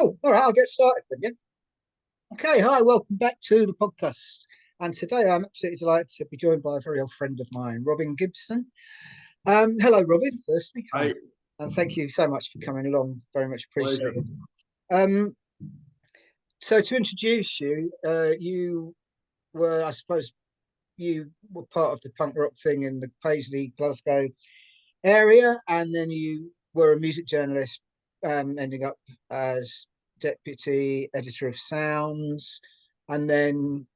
Cool. All right, I'll get started then. Yeah. Okay. Hi, welcome back to the podcast. And today I'm absolutely delighted to be joined by a very old friend of mine, Robin Gibson. Hello, Robin. Firstly, Hi. and thank you so much for coming along. Very much Pleasure. appreciated. Um, so to introduce you, you were, I suppose, you were part of the punk rock thing in the Paisley, Glasgow area, and then you were a music journalist, ending up as deputy editor of Sounds, and then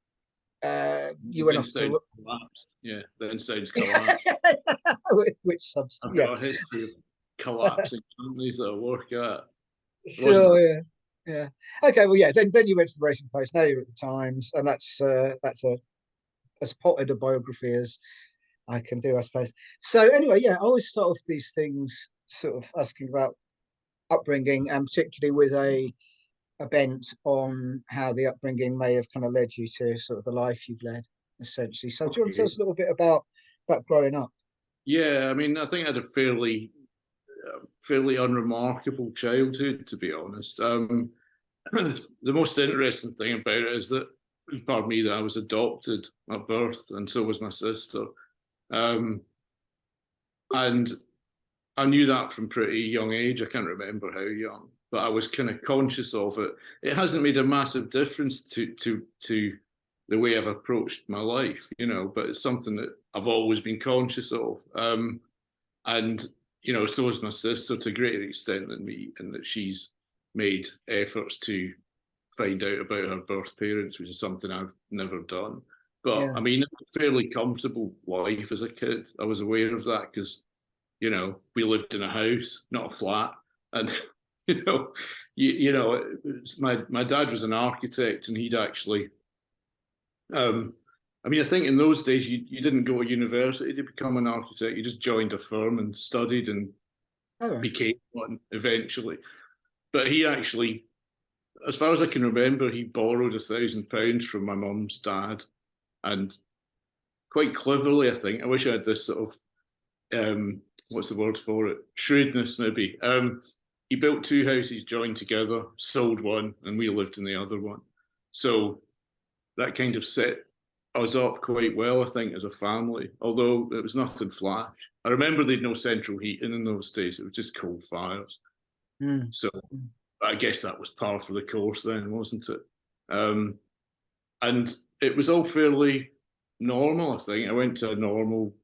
you went off to collapsed. Yeah, the inside's collapsed. which subs? I've Yeah, got a history of collapsing companies that I work at. sure, yeah, yeah. Okay, well, yeah. Then you went to the Racing Post. Now you're at the Times, and that's as potted a biography as I can do, I suppose. So anyway, yeah, I always start off these things sort of asking about upbringing, and particularly with a bent on how the upbringing may have kind of led you to sort of the life you've led, essentially. So do you want to tell us a little bit about growing up? Yeah, I mean, I think I had a fairly unremarkable childhood, to be honest. The most interesting thing about it is that, pardon me, that I was adopted at birth, and so was my sister. And I knew that from pretty young age. I can't remember how young, but I was kind of conscious of it. It hasn't made a massive difference to the way I've approached my life, but it's something that I've always been conscious of. And so is my sister to a greater extent than me, in that she's made efforts to find out about her birth parents, which is something I've never done. But Yeah. I mean, a fairly comfortable life as a kid. I was aware of that because, we lived in a house, not a flat, and my dad was an architect, and he'd actually. I mean, I think in those days you didn't go to university to become an architect. You just joined a firm and studied and became one eventually. But he actually, as far as I can remember, he borrowed £1,000 from my mum's dad, and quite cleverly, I think. I wish I had this sort of what's the word for it? Shrewdness, maybe. He built two houses joined together, sold one, and we lived in the other one. So that kind of set us up quite well, I think, as a family, although it was nothing flash. I remember they'd no central heating in those days. It was just coal fires. So I guess that was par for the course then, wasn't it? And it was all fairly normal, I think. I went to a normal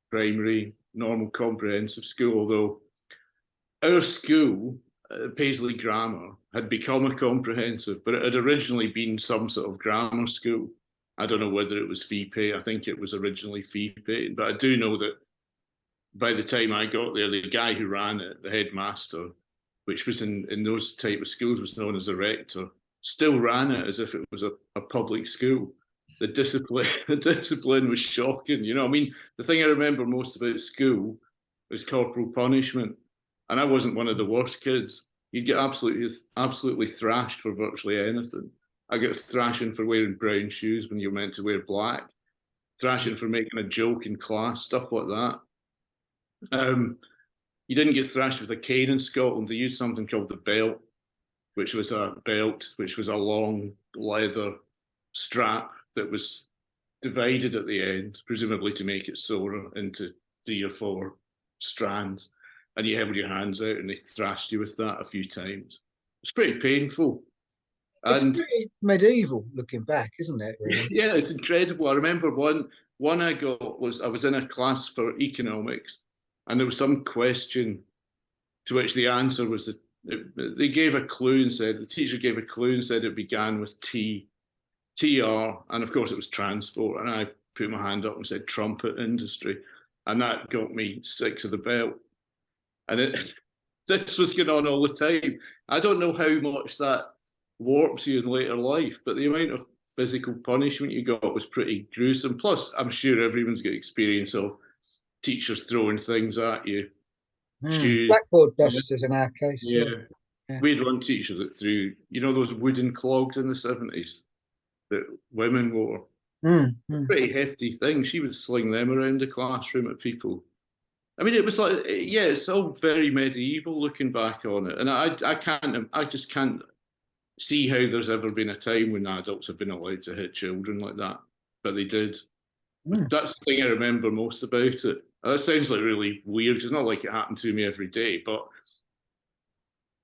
primary, normal comprehensive school, although our school, Paisley Grammar, had become a comprehensive, but it had originally been some sort of grammar school. I don't know whether it was fee pay. I think it was originally fee pay, but I do know that by the time I got there, the guy who ran it, the headmaster, which was in those type of schools was known as a rector, still ran it as if it was a public school. The discipline was shocking. I mean, the thing I remember most about school was corporal punishment. And I wasn't one of the worst kids. You'd get absolutely thrashed for virtually anything. I got thrashing for wearing brown shoes when you're meant to wear black, thrashing for making a joke in class, stuff like that. You didn't get thrashed with a cane in Scotland. They used something called the belt, which was a long leather strap that was divided at the end, presumably to make it sorer, into 3 or 4 strands. And you held your hands out and they thrashed you with that a few times. It's pretty painful. It's pretty medieval looking back, isn't it? Really? Yeah, it's incredible. I remember one I got was I was in a class for economics, and there was some question to which the answer was that they gave a clue and said, the teacher gave a clue and said it began with TR, and of course it was transport. And I put my hand up and said trumpet industry, and that got me 6 of the belt. And this was going on all the time. I don't know how much that warps you in later life, but the amount of physical punishment you got was pretty gruesome. Plus, I'm sure everyone's got experience of teachers throwing things at you. Blackboard dusters in our case. Yeah. We had one teacher that threw, those wooden clogs in the 70s that women wore. Pretty hefty things. She would sling them around the classroom at people. I mean, it was like, yeah, it's all very medieval looking back on it, and I just can't see how there's ever been a time when adults have been allowed to hit children like that, but they did. Mm. That's the thing I remember most about it. That sounds like really weird. It's not like it happened to me every day, but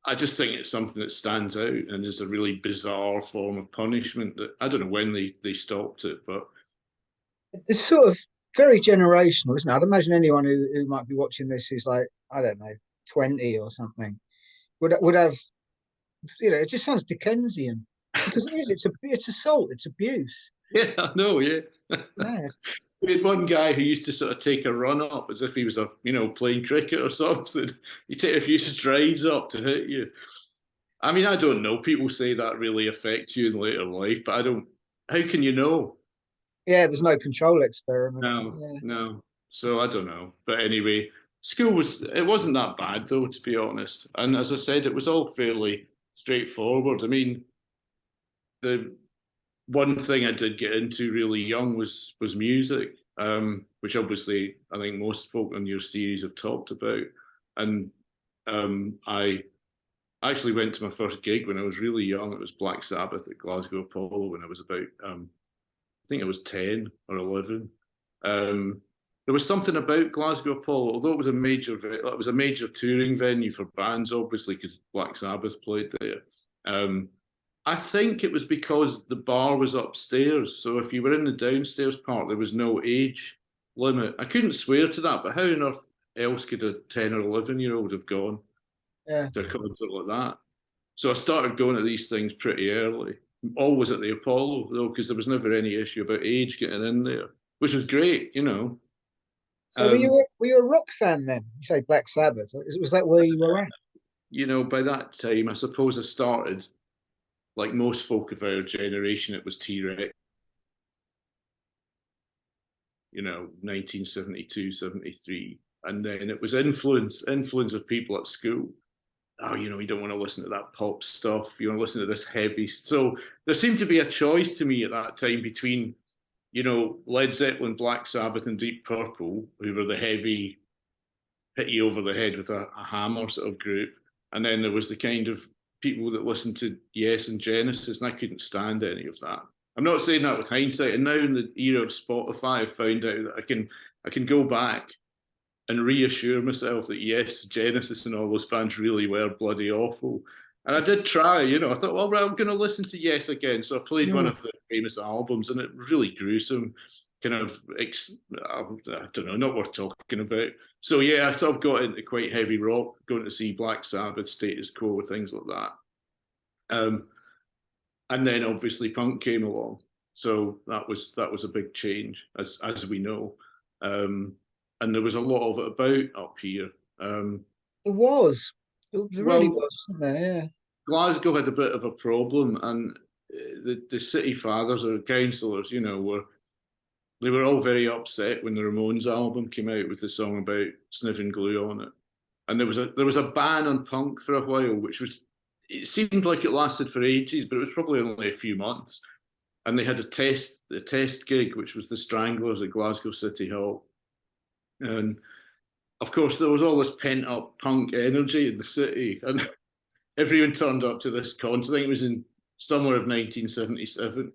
I just think it's something that stands out and is a really bizarre form of punishment that I don't know when they stopped it, but It's sort of very generational, isn't it? I'd imagine anyone who might be watching this who's like, I don't know, 20 or something would have, it just sounds Dickensian because it is. It's assault. It's abuse. yeah, I know, yeah. Yeah. We had one guy who used to sort of take a run up as if he was playing cricket or something. He'd take a few strides up to hit you. I mean, I don't know. People say that really affects you in later life, but I don't. How can you know? Yeah, there's no control experiment. No, Yeah. no. So I don't know. But anyway, it wasn't that bad though, to be honest. And as I said, it was all fairly straightforward. I mean, the one thing I did get into really young was music, which obviously I think most folk on your series have talked about. And I actually went to my first gig when I was really young. It was Black Sabbath at Glasgow Apollo when I was about, I think I was 10 or 11. There was something about Glasgow Apollo, although it was a major touring venue for bands, obviously, because Black Sabbath played there. I think it was because the bar was upstairs. So if you were in the downstairs part, there was no age limit. I couldn't swear to that, but how on earth else could a 10 or 11-year-old have gone Yeah. to a concert like that? So I started going to these things pretty early, always at the Apollo, though, because there was never any issue about age getting in there, which was great. So Um, were you a rock fan then? You say Black Sabbath. Was that where you were at? by that time, I suppose I started, like most folk of our generation, it was T-Rex, 1972, 73. And then it was influence of people at school. Oh, you don't want to listen to that pop stuff. You want to listen to this heavy. So there seemed to be a choice to me at that time between, Led Zeppelin, Black Sabbath, and Deep Purple, who were the heavy, hit you over the head with a hammer sort of group. And then there was the kind of people that listened to Yes and Genesis, and I couldn't stand any of that. I'm not saying that with hindsight. And now in the era of Spotify, I've found out that I can go back and reassure myself that yes, Genesis and all those bands really were bloody awful. And I did try, I thought, well, I'm going to listen to Yes again. So I played one Mm. of the famous albums, and it was really gruesome, kind of, I don't know, not worth talking about. So yeah, I sort of got into quite heavy rock, going to see Black Sabbath, Status Quo, things like that. And then obviously punk came along, so that was a big change, as we know. And there was a lot of it about up here. Um, It was. It really well, was, wasn't there? Yeah. Glasgow had a bit of a problem, and the city fathers or councillors, they were all very upset when the Ramones album came out with the song about sniffing glue on it. And there was a ban on punk for a while, it seemed like it lasted for ages, but it was probably only a few months. And they had a test gig, which was the Stranglers at Glasgow City Hall. And of course, there was all this pent up punk energy in the city, and everyone turned up to this concert. I think it was in summer of 1977.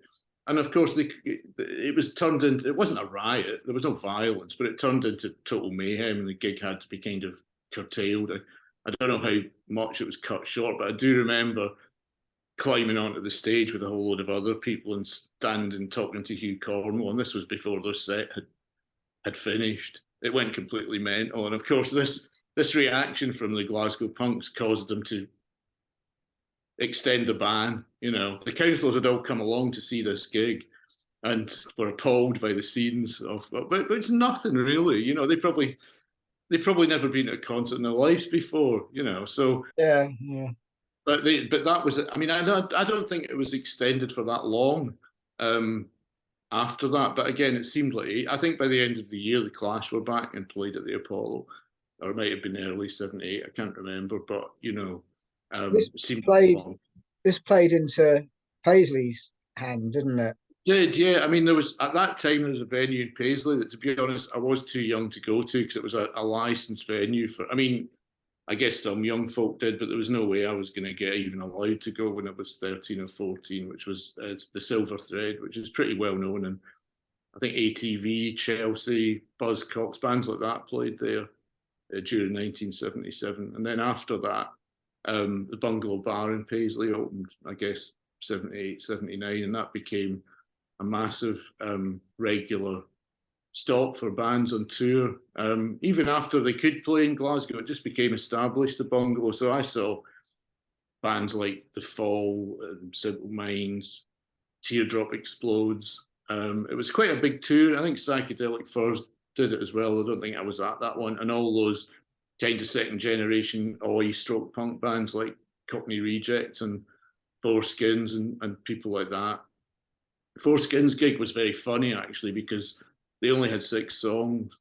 And of course, it was turned into, it wasn't a riot, there was no violence, but it turned into total mayhem, and the gig had to be kind of curtailed. I don't know how much it was cut short, but I do remember climbing onto the stage with a whole load of other people and standing talking to Hugh Cornwell. And this was before their set had finished. It went completely mental. And of course, this reaction from the Glasgow punks caused them to extend the ban. The councillors had all come along to see this gig and were appalled by the scenes but it's nothing really. They probably never been to a concert in their lives before. So Yeah. Yeah. but that was it. I mean, I don't think it was extended for that long. After that. But again, it seemed like, I think by the end of the year, the Clash were back and played at the Apollo, or it might have been early '78. I can't remember, but This it seemed played long. this played into Paisley's hand, didn't it? Did, yeah. I mean, there was at that time there was a venue in Paisley that, to be honest, I was too young to go to because it was a licensed venue for. I mean, I guess some young folk did, but there was no way I was going to get even allowed to go when I was 13 or 14, which was the Silver Thread, which is pretty well known. And I think ATV, Chelsea, Buzzcocks, bands like that played there during 1977. And then after that, the Bungalow Bar in Paisley opened, I guess, 78, 79, and that became a massive regular stop for bands on tour. Even after they could play in Glasgow, it just became established, the Bungalow. So I saw bands like The Fall, Simple Minds, Teardrop Explodes. It was quite a big tour. I think Psychedelic Furs did it as well. I don't think I was at that one. And all those kind of second generation oi stroke punk bands like Cockney Rejects and Four Skins and people like that. Four Skins gig was very funny actually because they only had 6 songs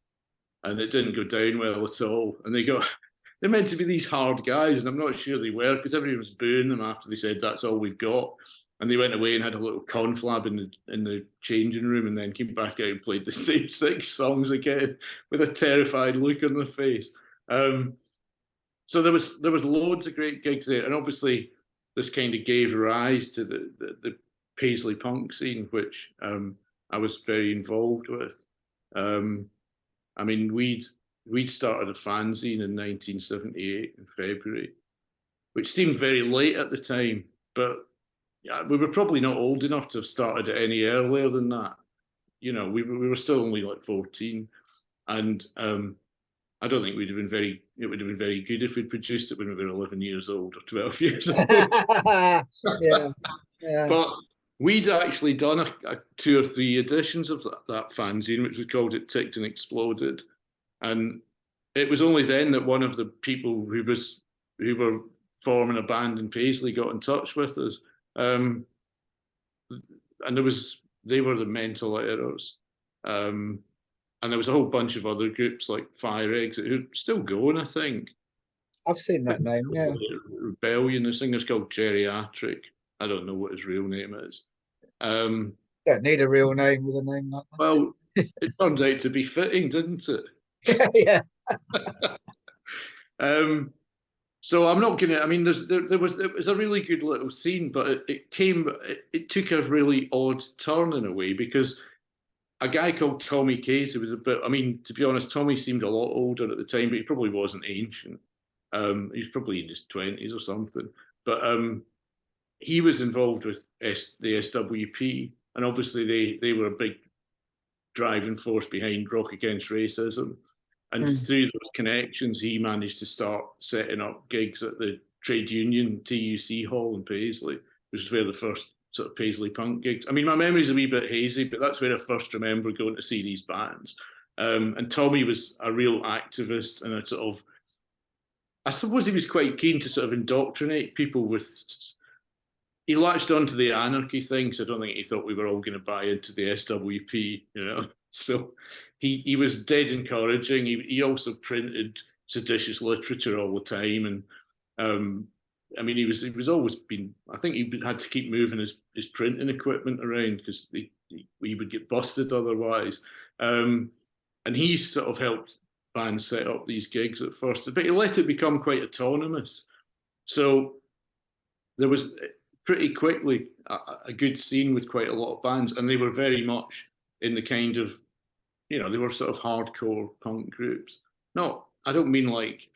and it didn't go down well at all. And they're meant to be these hard guys, and I'm not sure they were because everyone was booing them after they said that's all we've got. And they went away and had a little conflab in the changing room, and then came back out and played the same 6 songs again with a terrified look on their face. So there was loads of great gigs there, and obviously this kind of gave rise to the Paisley punk scene, which I was very involved with. I mean, we'd started a fanzine in 1978 in February, which seemed very late at the time, but yeah, we were probably not old enough to have started it any earlier than that. You know, we were still only like 14, and I don't think it would have been very good if we'd produced it when we were 11 years old or 12 years old. Yeah. But we'd actually done a 2 or 3 editions of that fanzine, which we called it Ticked and Exploded. And it was only then that one of the people who were forming a band in Paisley got in touch with us. And they were the Mental Errors. And there was a whole bunch of other groups like Fire Exit who are still going, I think. I've seen that name, yeah. Rebellion, the singer's called Geriatric. I don't know what his real name is. Don't need a real name with a name like that. Well, it turned out to be fitting, didn't it? Yeah. So I'm not gonna. I mean, it was a really good little scene, but it took a really odd turn in a way because a guy called Tommy Case, who was a bit. I mean, to be honest, Tommy seemed a lot older at the time, but he probably wasn't ancient. He was probably in his 20s or something. But he was involved with the SWP, and obviously they were a big driving force behind Rock Against Racism. And through those connections, he managed to start setting up gigs at the trade union TUC Hall in Paisley, which is where the first sort of Paisley punk gigs. I mean, my memory's a wee bit hazy, but that's where I first remember going to see these bands. And Tommy was a real activist and a sort of, I suppose he was quite keen to sort of indoctrinate people with, he latched onto the anarchy thing, so I don't think he thought we were all going to buy into the SWP, you know. So he was dead encouraging. He also printed seditious literature all the time, and I mean he was always been. I think he had to keep moving his printing equipment around because he would get busted otherwise. And he sort of helped bands set up these gigs at first, but he let it become quite autonomous. So there was pretty quickly a good scene with quite a lot of bands, and they were very much in the kind of, you know, they were sort of hardcore punk groups. No, I don't mean like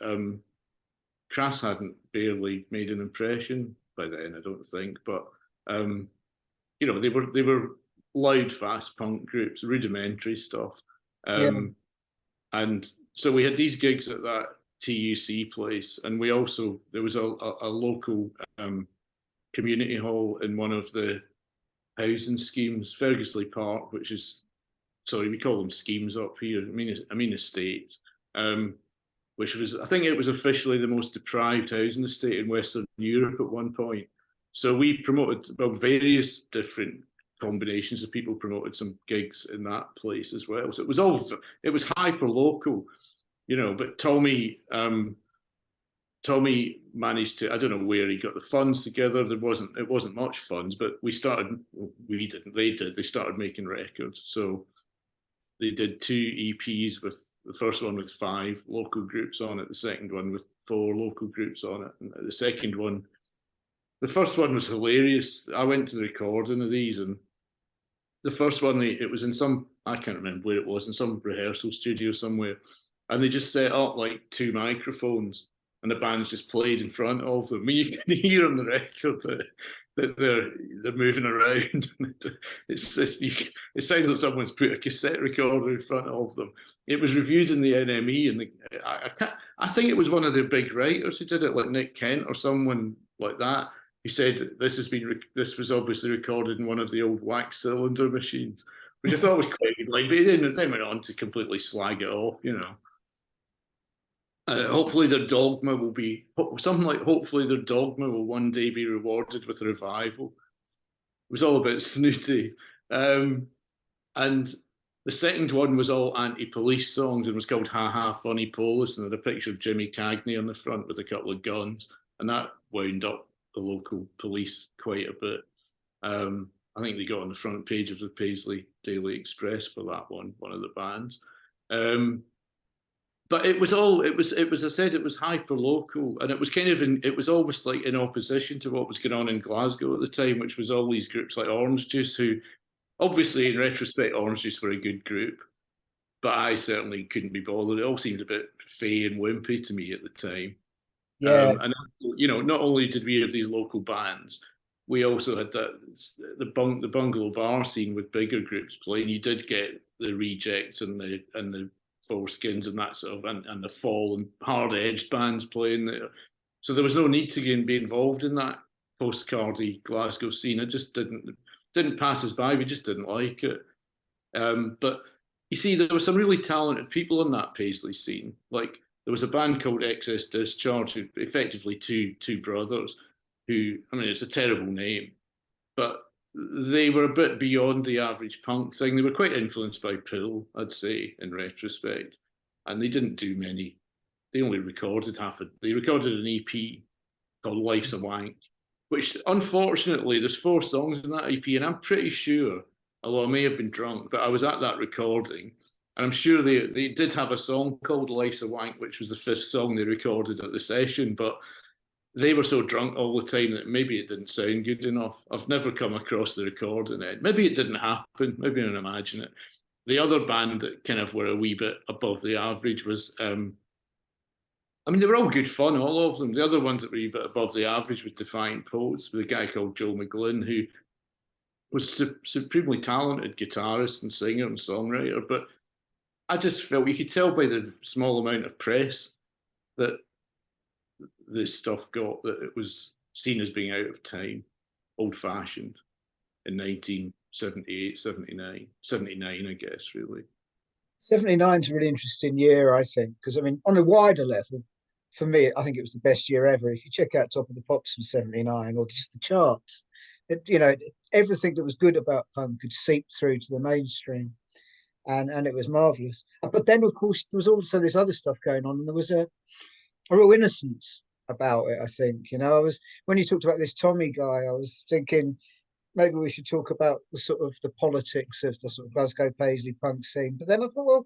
Crass hadn't barely made an impression by then, I don't think, but you know, they were loud, fast punk groups, rudimentary stuff. And so we had these gigs at that TUC place, and we also, there was a local community hall in one of the housing schemes, Fergusley Park, which is, sorry, we call them schemes up here. I mean estates, which was, I think it was officially the most deprived housing estate in Western Europe at one point. So we promoted, well, various different combinations of people promoted some gigs in that place as well. So it was hyper local, you know. But Tommy Tommy managed to, I don't know where he got the funds together. It wasn't much funds, but we didn't, they did, they started making records. So they did 2 EPs, with the first one with 5 local groups on it, the second one with 4 local groups on it. And the second one, the first one was hilarious. I went to the recording of these, and the first one, it was in some, I can't remember where it was, in some rehearsal studio somewhere. And they just set up like 2 microphones, and the band's just played in front of them. I mean, you can hear on the record that they're moving around. It sounds like someone's put a cassette recorder in front of them. It was reviewed in the NME, and I think it was one of their big writers who did it, like Nick Kent or someone like that, who said this was obviously recorded in one of the old wax cylinder machines, which I thought was quite good. Like, they went on to completely slag it off, you know. Hopefully their dogma will be something like, hopefully their dogma will one day be rewarded with a revival. It was all about snooty. And the second one was all anti-police songs, and was called Ha Ha Funny Police, and had a picture of Jimmy Cagney on the front with a couple of guns, and that wound up the local police quite a bit. I think they got on the front page of the Paisley Daily Express for that one of the bands. But it was, I said, it was hyper local, and it was kind of it was almost like in opposition to what was going on in Glasgow at the time, which was all these groups like Orange Juice, who obviously in retrospect Orange Juice were a good group, but I certainly couldn't be bothered. It all seemed a bit fey and wimpy to me at the time. Yeah. And you know, not only did we have these local bands, we also had the bungalow bar scene with bigger groups playing. You did get the Rejects and the Foreskins and that sort of, and the Fall and hard edged bands playing there. So there was no need to be involved in that postcardy Glasgow scene. It just didn't pass us by. We just didn't like it. But you see, there were some really talented people in that Paisley scene. Like, there was a band called Excess Discharge, who effectively two brothers, who, I mean, it's a terrible name, but they were a bit beyond the average punk thing. They were quite influenced by Pill, I'd say, in retrospect. And they didn't do many. They only recorded they recorded an EP called Life's a Wank, which, unfortunately, there's 4 songs in that EP, and I'm pretty sure, although I may have been drunk, but I was at that recording, and I'm sure they did have a song called Life's a Wank, which was the 5th song they recorded at the session, but they were so drunk all the time that maybe it didn't sound good enough. I've never come across the recording it. Maybe it didn't happen. Maybe I don't imagine it. The other band that kind of were a wee bit above the average was, I mean, they were all good fun, all of them. The other ones that were a wee bit above the average was Defiant Poets, with a guy called Joe McGlynn, who was supremely talented guitarist and singer and songwriter. But I just felt, you could tell by the small amount of press that this stuff got, that it was seen as being out of time, old-fashioned in 1978, 79, 79, I guess, really. 79 is a really interesting year, I think, because, I mean, on a wider level, for me, I think it was the best year ever. If you check out Top of the Pops from 79, or just the charts, everything that was good about punk could seep through to the mainstream, and it was marvelous. But then, of course, there was also this other stuff going on, and there was a real innocence about it, I think. When you talked about this Tommy guy, I was thinking maybe we should talk about the sort of the politics of the sort of Glasgow Paisley punk scene. But then I thought, well,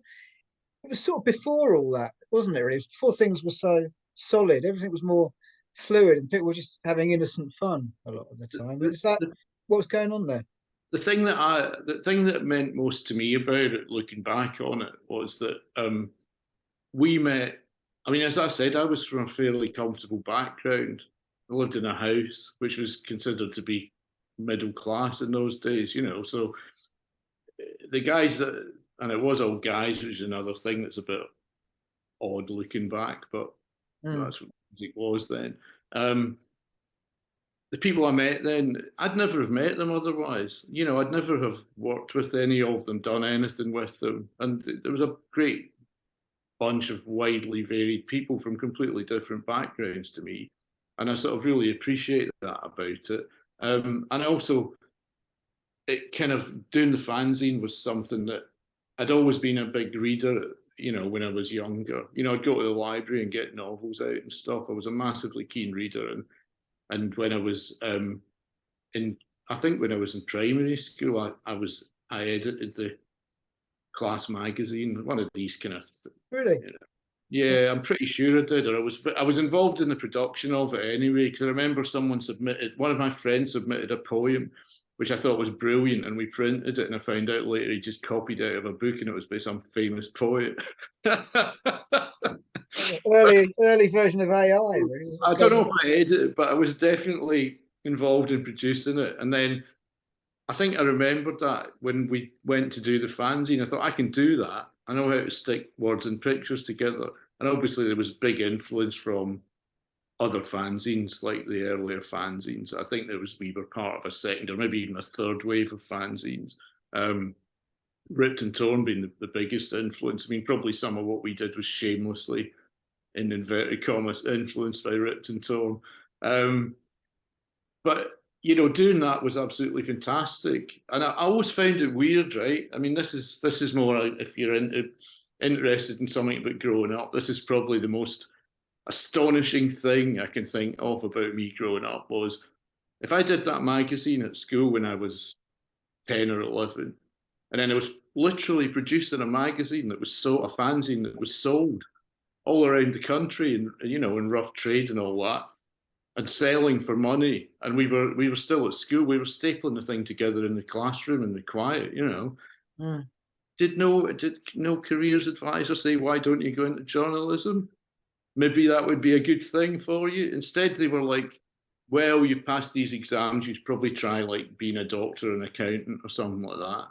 it was sort of before all that, wasn't it? Really, it was before things were so solid. Everything was more fluid, and people were just having innocent fun a lot of the time. Is that what was going on there? The thing that meant most to me about it, looking back on it, was that we met. I mean, as I said, I was from a fairly comfortable background. I lived in a house which was considered to be middle class in those days, So the guys and it was all guys, which is another thing that's a bit odd looking back, but that's what music was then. The people I met then, I'd never have met them otherwise. I'd never have worked with any of them, done anything with them. And there was a great bunch of widely varied people from completely different backgrounds to me. And I sort of really appreciate that about it. And also, it kind of, doing the fanzine was something that I'd always been a big reader. when I was younger. I'd go to the library and get novels out and stuff. I was a massively keen reader, and when I was I think when I was in primary school, I edited the class magazine, one of these kind of. Really? Yeah, I'm pretty sure I did, or I was involved in the production of it anyway, because I remember one of my friends submitted a poem, which I thought was brilliant, and we printed it, and I found out later he just copied it out of a book, and it was by some famous poet. Early version of AI, really. I don't know if I edited it, but I was definitely involved in producing it. And then I think I remembered that when we went to do the fanzine, I thought, I can do that. I know how to stick words and pictures together. And obviously there was big influence from other fanzines, like the earlier fanzines. I think we were part of a second or maybe even a third wave of fanzines. Ripped and Torn being the biggest influence. I mean, probably some of what we did was shamelessly, in inverted commas, influenced by Ripped and Torn. But doing that was absolutely fantastic, and I always found it weird, right? I mean, this is more if you're interested in something about growing up. This is probably the most astonishing thing I can think of about me growing up was if I did that magazine at school when I was 10 or 11, and then I was literally producing a magazine that was a fanzine that was sold all around the country and in rough trade and all that, and selling for money, and we were still at school. We were stapling the thing together in the classroom in the quiet. Did no careers advisor say, why don't you go into journalism? Maybe that would be a good thing for you. Instead, they were like, well, you've passed these exams, you'd probably try like being a doctor or an accountant or something like that.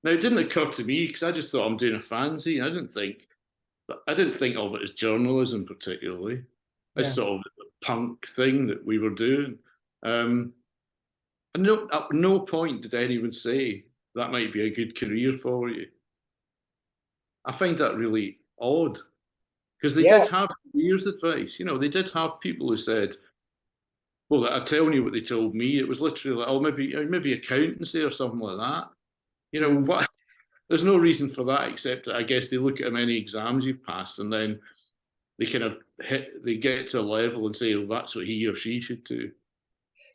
Now, it didn't occur to me because I just thought I'm doing a fanzine. I didn't think of it as journalism particularly. I just thought of it as a punk thing that we were doing. And at no point did anyone say that might be a good career for you. I find that really odd because they did have careers advice. They did have people who said, well, I'm telling you what they told me. It was literally like, oh, maybe accountancy or something like that. What? There's no reason for that except that I guess they look at how many exams you've passed and then they kind of they get to a level and say, well, that's what he or she should do.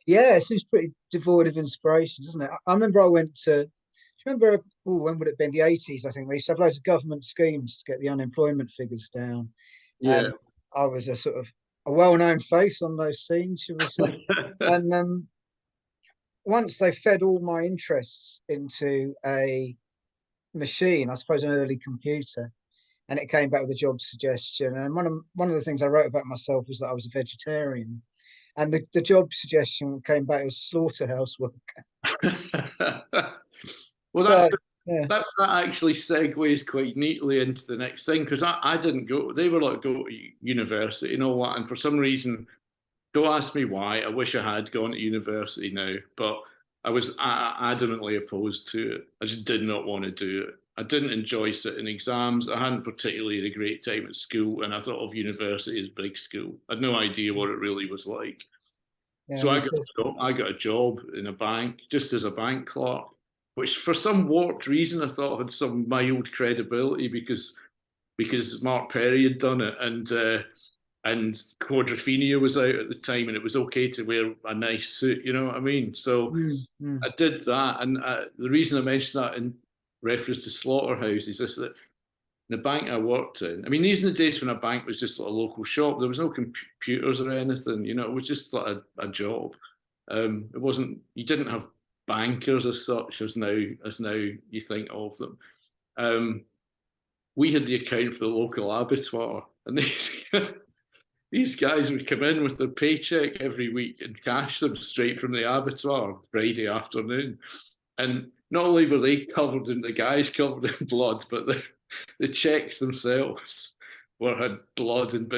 Yeah, it seems pretty devoid of inspiration, doesn't it? I remember I went to, do you remember, when would it have been? The 80s, I think. They used to have loads of government schemes to get the unemployment figures down. Yeah. I was a sort of a well-known face on those scenes, should we say. And once they fed all my interests into a machine, I suppose an early computer, and it came back with a job suggestion. And one of the things I wrote about myself was that I was a vegetarian. And the job suggestion came back as slaughterhouse worker. Well, that actually segues quite neatly into the next thing because I didn't go. They were like go to university and all that, and for some reason, don't ask me why. I wish I had gone to university now, but I was adamantly opposed to it. I just did not want to do it. I didn't enjoy sitting exams. I hadn't particularly had a great time at school, and I thought of university as big school. I had no idea what it really was like. Yeah, so I got a job in a bank, just as a bank clerk, which for some warped reason I thought had some mild credibility because Mark Perry had done it and Quadrophenia was out at the time, and it was okay to wear a nice suit. You know what I mean? So I did that, and the reason I mentioned that in reference to slaughterhouse is this: that the bank I worked in, I mean, these are the days when a bank was just like a local shop. There was no computers or anything. It was just like a job. It wasn't. You didn't have bankers as such as now you think of them. We had the account for the local abattoir, and these guys would come in with their paycheck every week and cash them straight from the abattoir Friday afternoon. And not only were they covered in blood, but the checks themselves had blood and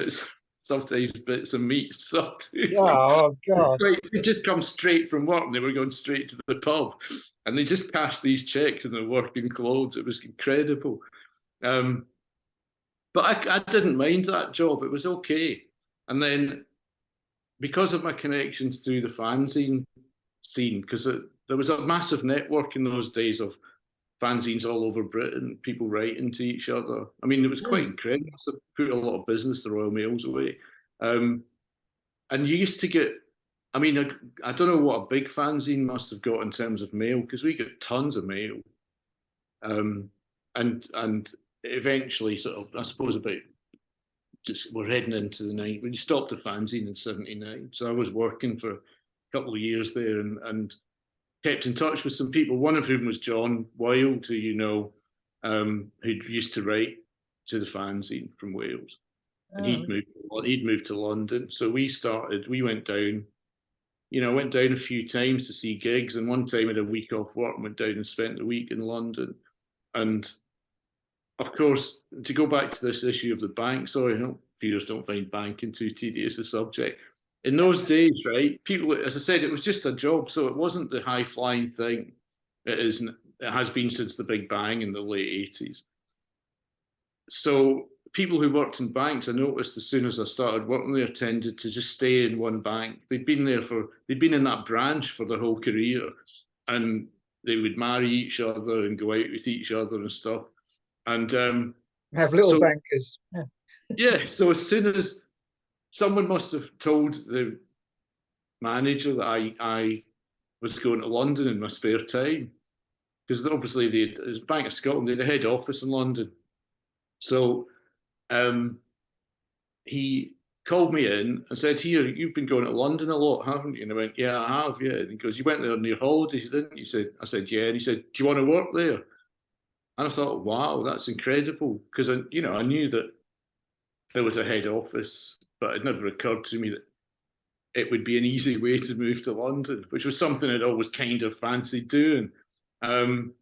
sometimes bits of meat stuck. Oh God! They just come straight from work, and they were going straight to the pub, and they just cashed these checks in their working clothes. It was incredible. But I didn't mind that job. It was okay. And then because of my connections through the fanzine scene, because there was a massive network in those days of fanzines all over Britain, people writing to each other. I mean, it was quite incredible. So put a lot of business, the Royal Mails away. And you used to get, I mean, I don't know what a big fanzine must have got in terms of mail, because we got tons of mail. And eventually, sort of, I suppose about just we're heading into the night when you stopped the fanzine in '79. So I was working for a couple of years there, and kept in touch with some people. One of whom was John Wilde, who you know, who used to write to the fanzine from Wales, and he'd moved to London. So we went down. You know, went down a few times to see gigs, and one time I had a week off work and went down and spent the week in London. And of course, to go back to this issue of the bank, sorry, no, viewers don't find banking too tedious a subject. In those days, right, people, as I said, it was just a job, so it wasn't the high flying thing it has been since the Big Bang in the late 80s. So people who worked in banks, I noticed as soon as I started working there, tended to just stay in one bank. They'd been in that branch for their whole career, and they would marry each other and go out with each other and stuff. And have little bankers. Yeah. So as soon as someone must have told the manager that I was going to London in my spare time, because obviously it was Bank of Scotland, they had a head office in London. So he called me in and said, "Here, you've been going to London a lot, haven't you?" And I went, "Yeah, I have, yeah." And he goes, "You went there on your holidays, didn't you?" I said, "Yeah." And he said, "Do you want to work there?" And I thought, wow, that's incredible. Because I knew that there was a head office, but it never occurred to me that it would be an easy way to move to London, which was something I'd always kind of fancied doing. And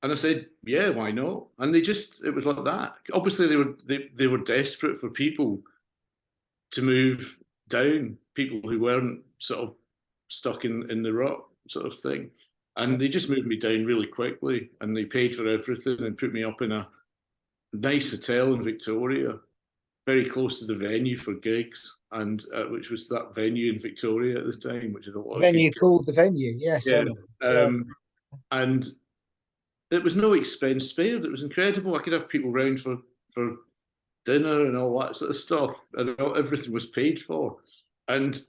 I said, "Yeah, why not?" And it was like that. Obviously, they were desperate for people to move down, people who weren't sort of stuck in the rut sort of thing. And they just moved me down really quickly, and they paid for everything and put me up in a nice hotel in Victoria, very close to the venue for gigs, and which was that venue in Victoria at the time, which had a lot of venue good called the Venue. Yes. yeah. And it was no expense spared. It was incredible. I could have people round for dinner and all that sort of stuff, and everything was paid for. And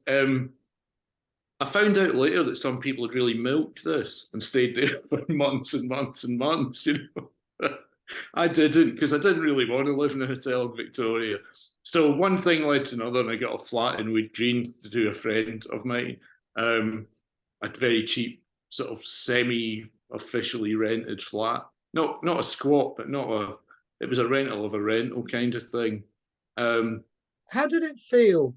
I found out later that some people had really milked this and stayed there for months and months and months. You know, I didn't, because I didn't really want to live in a hotel in Victoria. So one thing led to another, and I got a flat in Wood Green to a friend of mine. A very cheap, sort of semi-officially rented flat. Not a squat, but it was a rental of a rental kind of thing. How did it feel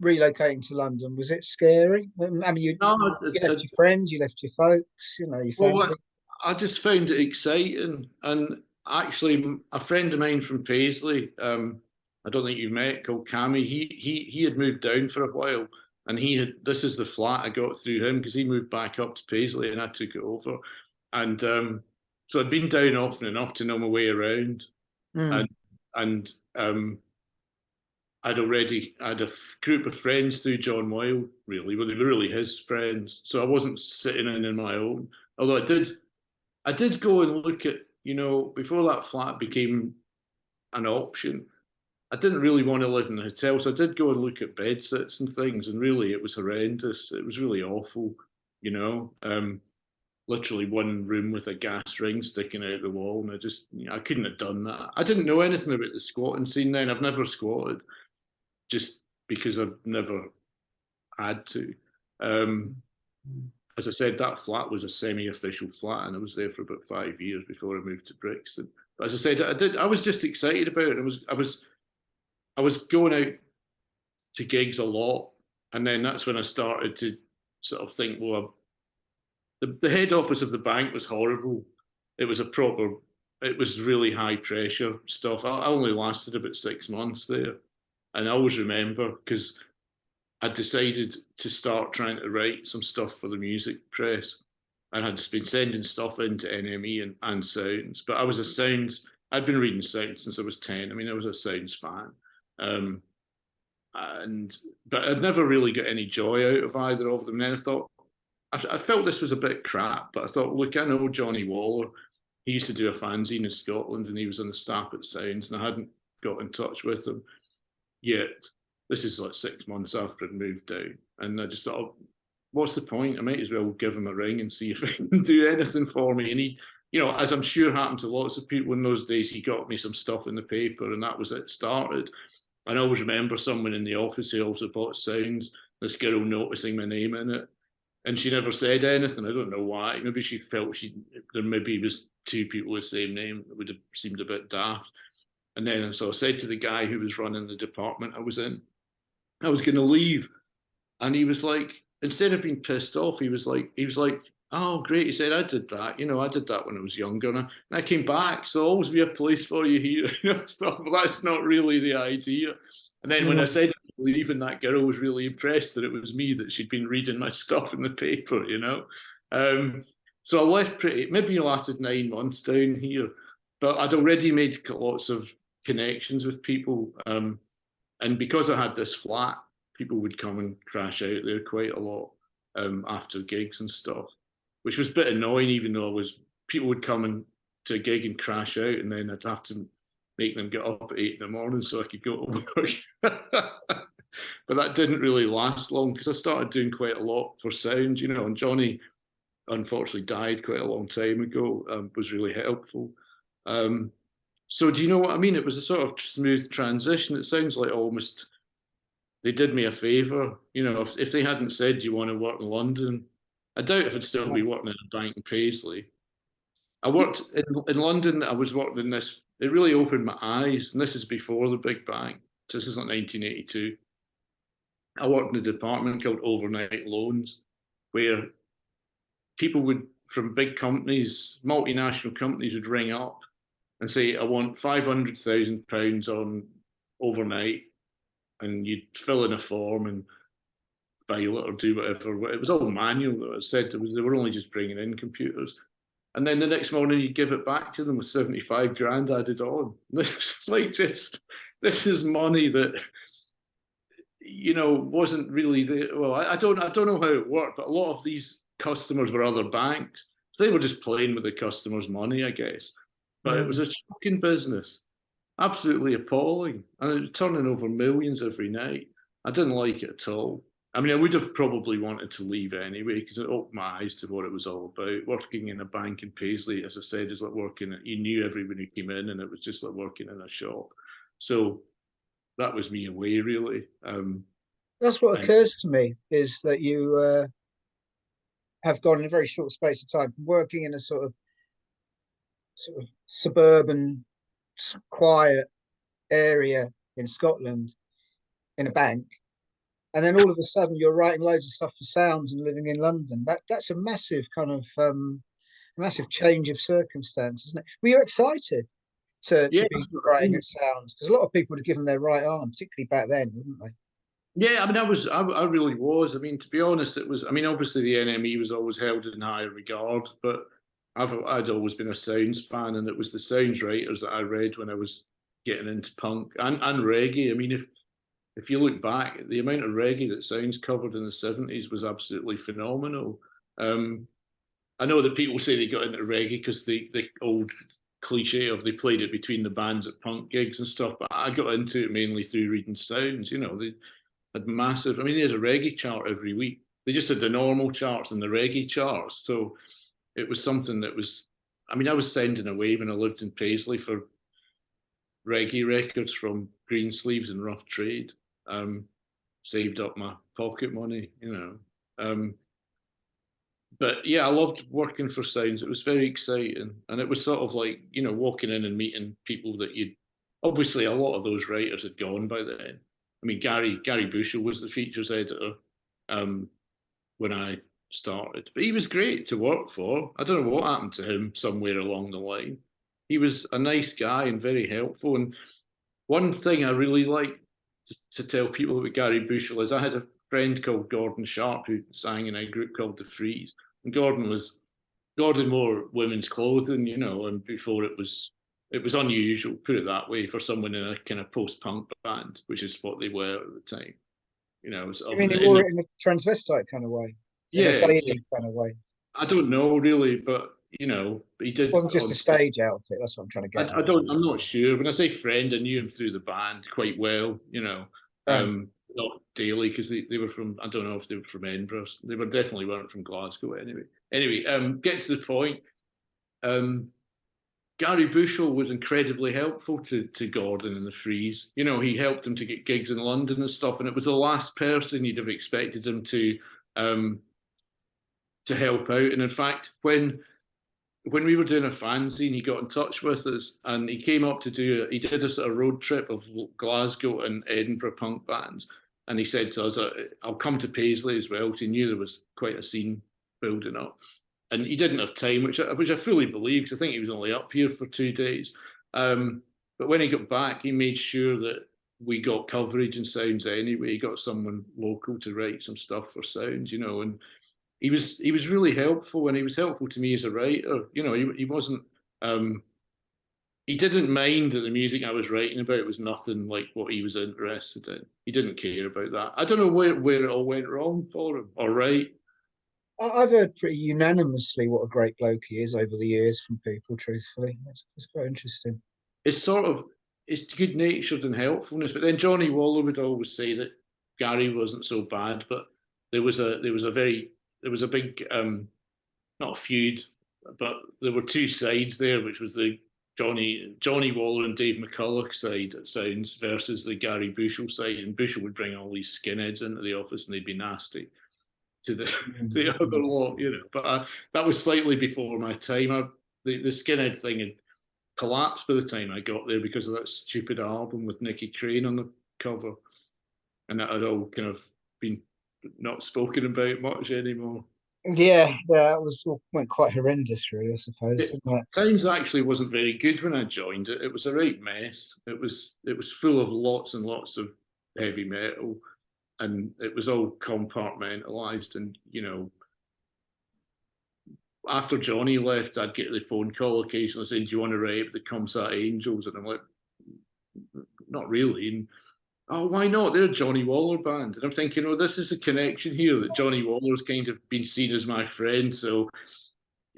relocating to London? Was it scary? I mean, you left your friends, you left your folks, you know, your family. Well, I just found it exciting. And actually, a friend of mine from Paisley, I don't think you've met, called Cammy, he had moved down for a while, and this is the flat I got through him, because he moved back up to Paisley and I took it over. And so I'd been down often enough to know my way around. And I'd had a group of friends through John Wilde, really, but they were really his friends. So I wasn't sitting in my own. Although I did go and look at, you know, before that flat became an option, I didn't really want to live in the hotel. So I did go and look at bed sits and things, and really it was horrendous. It was really awful, you know. Literally one room with a gas ring sticking out the wall, and I couldn't have done that. I didn't know anything about the squatting scene then. I've never squatted, just because I've never had to. As I said, that flat was a semi-official flat, and I was there for about 5 years before I moved to Brixton. But as I said, I was just excited about it. I was going out to gigs a lot, and then that's when I started to sort of think, well, the head office of the bank was horrible. It was really high pressure stuff. I only lasted about 6 months there. And I always remember, because I decided to start trying to write some stuff for the music press. I had been sending stuff into NME and Sounds, but I'd been reading Sounds since I was 10. I mean, I was a Sounds fan. But I'd never really got any joy out of either of them. And then I thought, I felt this was a bit crap, but I thought, look, I know Johnny Waller. He used to do a fanzine in Scotland, and he was on the staff at Sounds, and I hadn't got in touch with him yet. This is like 6 months after I'd moved down, and I just thought, oh, what's the point? I might as well give him a ring and see if he can do anything for me. And he, you know, as I'm sure happened to lots of people in those days, he got me some stuff in the paper, and that was it. Started. I always remember someone in the office who also bought Sounds. This girl noticing my name in it, and she never said anything. I don't know why. Maybe she felt there maybe was 2 people with the same name. It would have seemed a bit daft. And then so I said to the guy who was running the department I was in, I was going to leave, and he was like, instead of being pissed off, he was like, oh great. He said, I did that. You know, I did that when I was younger, and I came back. So always be a place for you here. You know, I thought, well, that's not really the idea. And then when I said leaving, that girl was really impressed that it was me, that she'd been reading my stuff in the paper, you know. So I left maybe lasted 9 months down here, but I'd already made lots of connections with people. And because I had this flat, people would come and crash out there quite a lot after gigs and stuff, which was a bit annoying, even though people would come to a gig and crash out, and then I'd have to make them get up at 8 in the morning so I could go to work. But that didn't really last long, because I started doing quite a lot for Sound, you know, and Johnny unfortunately died quite a long time ago, was really helpful. So do you know what I mean? It was a sort of smooth transition. It sounds like almost they did me a favour. You know, if they hadn't said, do you want to work in London? I doubt if I'd still be working in a bank in Paisley. I worked in London. I was working in this. It really opened my eyes. And this is before the big bang. So this is like 1982. I worked in a department called overnight loans, where people would, from big companies, multinational companies, would ring up and say, I want £500,000 on overnight, and you'd fill in a form and file it or do whatever. It was all manual, though. As I said, they were only just bringing in computers. And then the next morning you'd give it back to them with 75 grand added on. It's like, this is money that, you know, wasn't really there. Well, I don't know how it worked, but a lot of these customers were other banks. So they were just playing with the customers' money, I guess. But it was a shocking business, absolutely appalling. And it was turning over millions every night. I didn't like it at all. I mean, I would have probably wanted to leave anyway, because it opened my eyes to what it was all about. Working in a bank in Paisley, as I said, is like working, you knew everyone who came in, and it was just like working in a shop. So that was me away, really. That's what occurs to me, is that you have gone in a very short space of time from working in a sort of suburban, quiet area in Scotland in a bank, and then all of a sudden you're writing loads of stuff for Sounds and living in London. That's a massive kind of massive change of circumstance, isn't it? Were you excited to be writing at Sounds? Because a lot of people would have given their right arm, particularly back then, wouldn't they? Yeah, I mean, I really was. I mean, to be honest, it was. I mean, obviously the NME was always held in high regard, but I'd always been a Sounds fan, and it was the Sounds writers that I read when I was getting into punk and reggae. I mean, if you look back, the amount of reggae that Sounds covered in the 70s was absolutely phenomenal. I know that people say they got into reggae because the old cliche of they played it between the bands at punk gigs and stuff, but I got into it mainly through reading Sounds. You know, they had massive. I mean, they had a reggae chart every week. They just had the normal charts and the reggae charts. So it was something that was. I mean, I was sending away when I lived in Paisley for reggae records from Greensleeves and Rough Trade. Saved up my pocket money, you know. But yeah, I loved working for Sounds. It was very exciting, and it was sort of like, you know, walking in and meeting people that you'd. Obviously, a lot of those writers had gone by then. I mean, Gary Bushell was the features editor when I started, but he was great to work for. I don't know what happened to him somewhere along the line. He was a nice guy and very helpful. And one thing I really like to tell people about Gary Bushell is I had a friend called Gordon Sharp who sang in a group called The Freeze. And Gordon wore women's clothing, you know, and before it was unusual, put it that way, for someone in a kind of post-punk band, which is what they were at the time. You know, I mean, he wore it in a transvestite kind of way. in a Yeah, daily kind of way. I don't know really, but he It did wasn't just on a stage. stage outfit. That's what I'm trying to get at. I'm not sure. When I say friend, I knew him through the band quite well, Right. not daily because they were from, I don't know if they were from Edinburgh. They were definitely weren't from Glasgow anyway. Anyway, get to the point. Um, Gary Bushell was incredibly helpful to Gordon and the Freeze. He helped him to get gigs in London and stuff, and it was the last person you'd have expected him um, to help out. And in fact, when we were doing a fanzine, he got in touch with us and he came up to he did a sort of road trip of Glasgow and Edinburgh punk bands. And he said to us, I'll come to Paisley as well, because he knew there was quite a scene building up. And he didn't have time, which I fully believe, because I think he was only up here for 2 days. But when he got back, he made sure that we got coverage and sounds anyway. He got someone local to write some stuff for sounds, and he was really helpful, and he was helpful to me as a writer. He wasn't he didn't mind that the music I was writing about was nothing like what he was interested in. He didn't care about that. I don't know where it all went wrong for him or right. I've heard pretty unanimously what a great bloke he is over the years from people. Truthfully, it's quite interesting. It's sort of it's good natured and helpfulness, but then Johnny Waller would always say that Gary wasn't so bad, but there was a big not a feud, but there were two sides there, which was the Johnny Waller and Dave McCulloch side at Sounds versus the Gary Bushell side, and Bushell would bring all these skinheads into the office and they'd be nasty to the other lot, But that was slightly before my time. The skinhead thing had collapsed by the time I got there because of that stupid album with Nicky Crane on the cover, and that had all kind of been not spoken about much anymore. Yeah, that went quite horrendous, really. I suppose. Times actually wasn't very good when I joined it. It was a right mess. It was full of lots and lots of heavy metal, and it was all compartmentalized. And after Johnny left, I'd get the phone call occasionally saying, "Do you want to write the Comsat Angels?" And I'm like, "Not really." And oh, why not? They're a Johnny Waller band. And I'm thinking, oh, this is a connection here that Johnny Waller's kind of been seen as my friend. So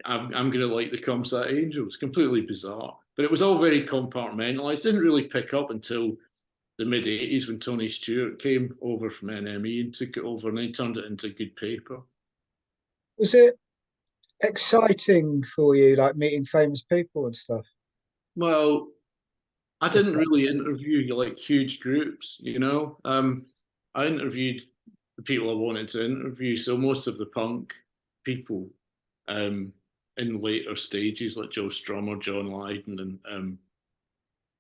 I'm going to like the Comsat Angels. Completely bizarre. But it was all very compartmentalized. Didn't really pick up until the mid 80s when Tony Stewart came over from NME and took it over, and they turned it into good paper. Was it exciting for you, like meeting famous people and stuff? Well, I didn't really interview like huge groups, I interviewed the people I wanted to interview. So most of the punk people in later stages, like Joe Strummer, John Lydon, and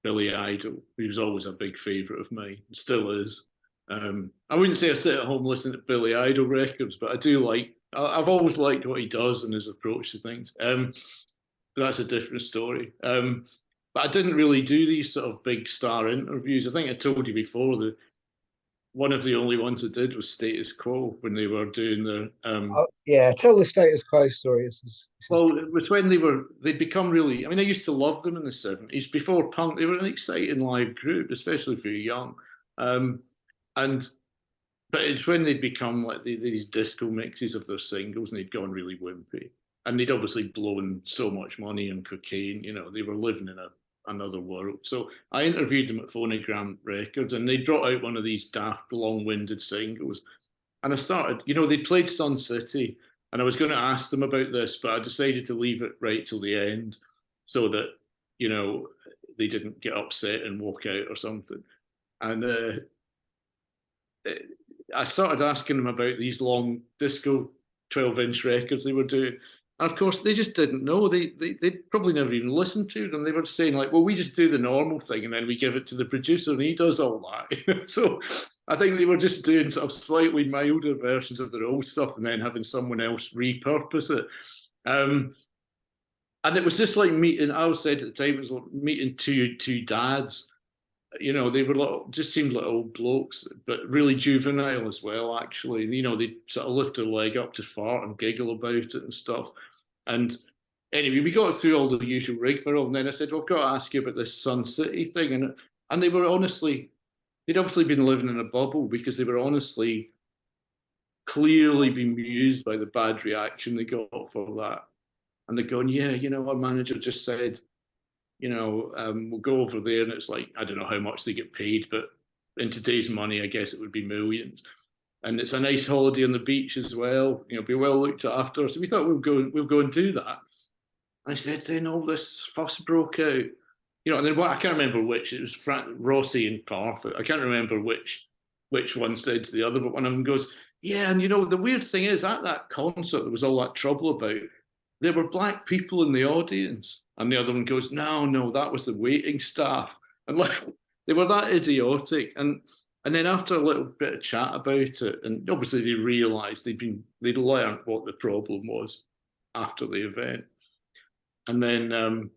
Billy Idol, who was always a big favourite of mine, still is. I wouldn't say I sit at home listening to Billy Idol records, but I do I've always liked what he does and his approach to things. That's a different story. But I didn't really do these sort of big star interviews. I think I told you before that one of the only ones I did was Status Quo when they were doing their. Yeah, tell the Status Quo story. Well, it was when they'd become really. I mean, I used to love them in the 70s. Before punk, they were an exciting live group, especially if you're young. But it's when they'd become like these disco mixes of their singles, and they'd gone really wimpy. And they'd obviously blown so much money on cocaine. They were living in another world. So I interviewed them at Phonogram Records, and they brought out one of these daft, long-winded singles. And I started, they played Sun City, and I was going to ask them about this, but I decided to leave it right till the end so that, they didn't get upset and walk out or something. And I started asking them about these long disco 12-inch records they were doing. And of course, they just didn't know. They'd probably never even listened to them. They were saying like, well, we just do the normal thing and then we give it to the producer and he does all that. So I think they were just doing sort of slightly milder versions of their old stuff and then having someone else repurpose it. And it was just like meeting, I always said at the time, it was like meeting two dads. They were just seemed like old blokes, but really juvenile as well, actually. They'd sort of lift their leg up to fart and giggle about it and stuff. And anyway, we got through all the usual rigmarole, and then I said, well, I've got to ask you about this Sun City thing. And they were honestly, they'd obviously been living in a bubble because they were honestly clearly been bemused by the bad reaction they got for that. And they're going, yeah, our manager just said, we'll go over there, and it's like, I don't know how much they get paid, but in today's money, I guess it would be millions. And it's a nice holiday on the beach as well, be well looked after. So we thought we'll go and do that. I said, then all this fuss broke out, and then I can't remember which. It was Rossi and Parfitt. I can't remember which one said to the other, but one of them goes, yeah, and the weird thing is, at that concert, there was all that trouble about. There were black people in the audience, and the other one goes, no, that was the waiting staff, and like they were that idiotic, and then after a little bit of chat about it, and obviously they realised they'd learned what the problem was after the event. And then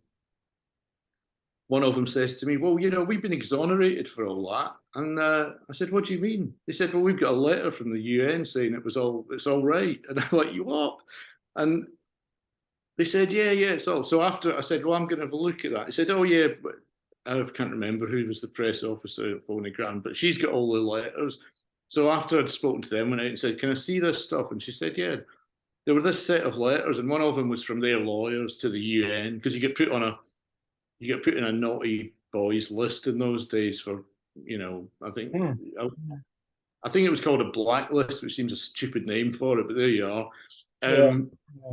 one of them says to me, well, we've been exonerated for all that. And I said, what do you mean? They said, well, we've got a letter from the UN saying it's all right. And I'm like, you what? And they said, yeah, it's all. So after I said, well, I'm going to have a look at that. He said, oh, yeah, but I can't remember who was the press officer at Phonogram, but she's got all the letters. So after I'd spoken to them, went out and said, can I see this stuff? And she said, yeah. There were this set of letters, and one of them was from their lawyers to the UN, because you get put in a naughty boys list in those days for, I think I think it was called a blacklist, which seems a stupid name for it, but there you are. And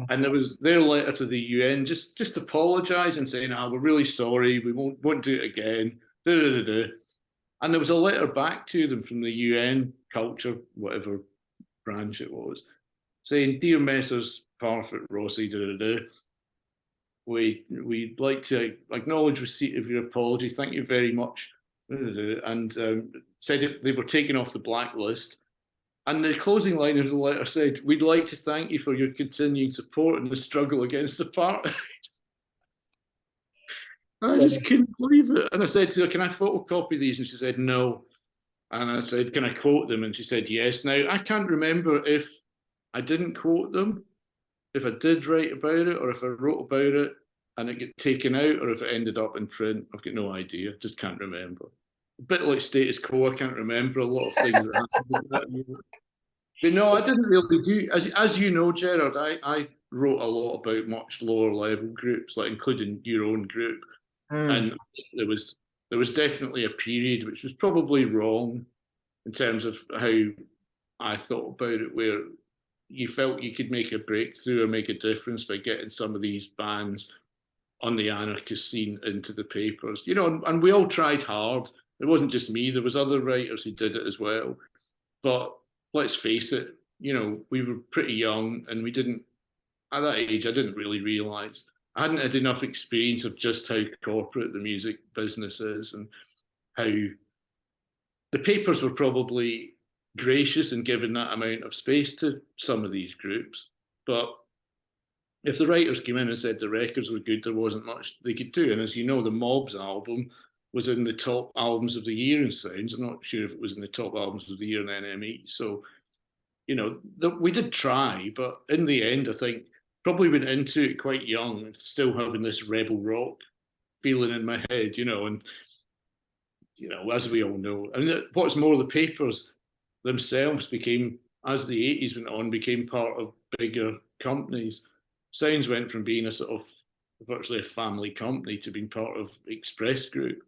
there was their letter to the UN, just apologise and saying, we're really sorry, we won't do it again. And there was a letter back to them from the UN culture, whatever branch it was, saying, dear Messrs. Parfitt, Rossi, we'd like to acknowledge receipt of your apology. Thank you very much. And said they were taken off the blacklist. And the closing line of the letter said, we'd like to thank you for your continuing support in the struggle against apartheid. And I just couldn't believe it. And I said to her, can I photocopy these? And she said, no. And I said, can I quote them? And she said, yes. Now, I can't remember if I didn't quote them, if I did write about it, or if I wrote about it and it got taken out, or if it ended up in print. I've got no idea. Just can't remember. A bit like status quo, I can't remember a lot of things that happened. But no, I didn't really do. As you know, Gerard, I wrote a lot about much lower level groups, like including your own group. And there was definitely a period which was probably wrong in terms of how I thought about it, where you felt you could make a breakthrough or make a difference by getting some of these bands on the anarchist scene into the papers, and we all tried hard. It wasn't just me. There was other writers who did it as well. But let's face it, we were pretty young, and we didn't, at that age, I didn't really realise. I hadn't had enough experience of just how corporate the music business is, and how the papers were probably gracious in giving that amount of space to some of these groups. But if the writers came in and said the records were good, there wasn't much they could do. And as you know, the Mobs album was in the top albums of the year in Sounds. I'm not sure if it was in the top albums of the year in NME. So, we did try, but in the end, I think probably went into it quite young, still having this rebel rock feeling in my head, and, as we all know. And what's more, the papers themselves became, as the 80s went on, became part of bigger companies. Sounds went from being a sort of virtually a family company to being part of Express Group.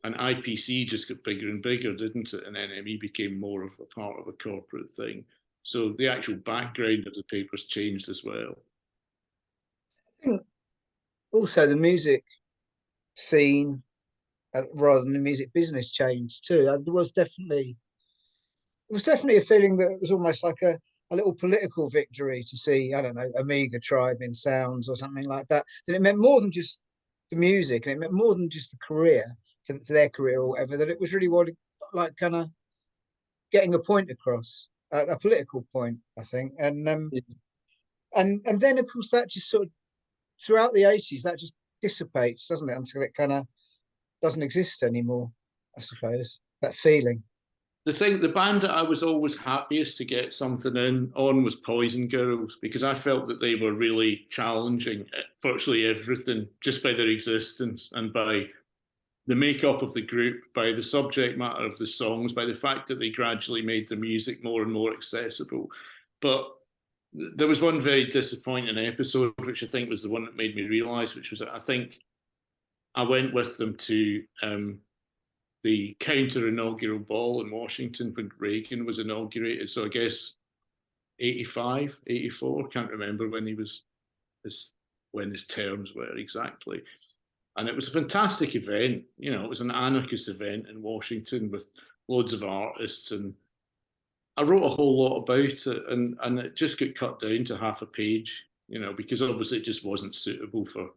And IPC just got bigger and bigger, didn't it? And NME became more of a part of a corporate thing. So the actual background of the papers changed as well. I think also the music scene, rather than the music business, changed too. There was definitely a feeling that it was almost like a little political victory to see, I don't know, Amiga Tribe in Sounds or something like that. That it meant more than just the music, and it meant more than just the career, for their career or whatever, that it was really what, like, kind of getting a point across, a political point, I think. And then, of course, that just sort of, throughout the 80s, that just dissipates, doesn't it, until it kind of doesn't exist anymore, I suppose, that feeling. The band that I was always happiest to get something on was Poison Girls, because I felt that they were really challenging virtually everything just by their existence and by the makeup of the group, by the subject matter of the songs, by the fact that they gradually made the music more and more accessible. But there was one very disappointing episode, which I think was the one that made me realise, which was, I think I went with them to the counter inaugural ball in Washington when Reagan was inaugurated. So I guess 85, 84, can't remember when when his terms were exactly. And it was a fantastic event. You know, it was an anarchist event in Washington with loads of artists, and I wrote a whole lot about it, and it just got cut down to half a page, you know, because obviously it just wasn't suitable for.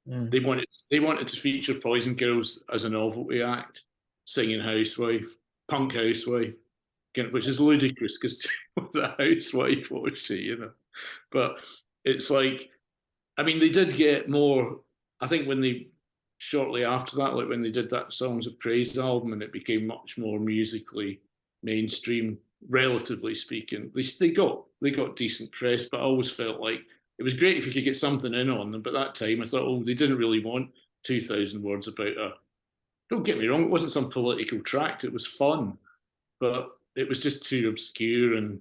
They wanted to feature Poison Girls as a novelty act, singing Housewife, punk housewife, which is ludicrous because the housewife was she, you know. But it's like, I mean, they did get more. I think when they shortly after that, like when they did that Songs of Praise album, and it became much more musically mainstream, relatively speaking. They got decent press, but I always felt like it was great if you could get something in on them. But that time, I thought, oh, they didn't really want 2,000 words about a. Don't get me wrong, it wasn't some political tract. It was fun, but it was just too obscure, and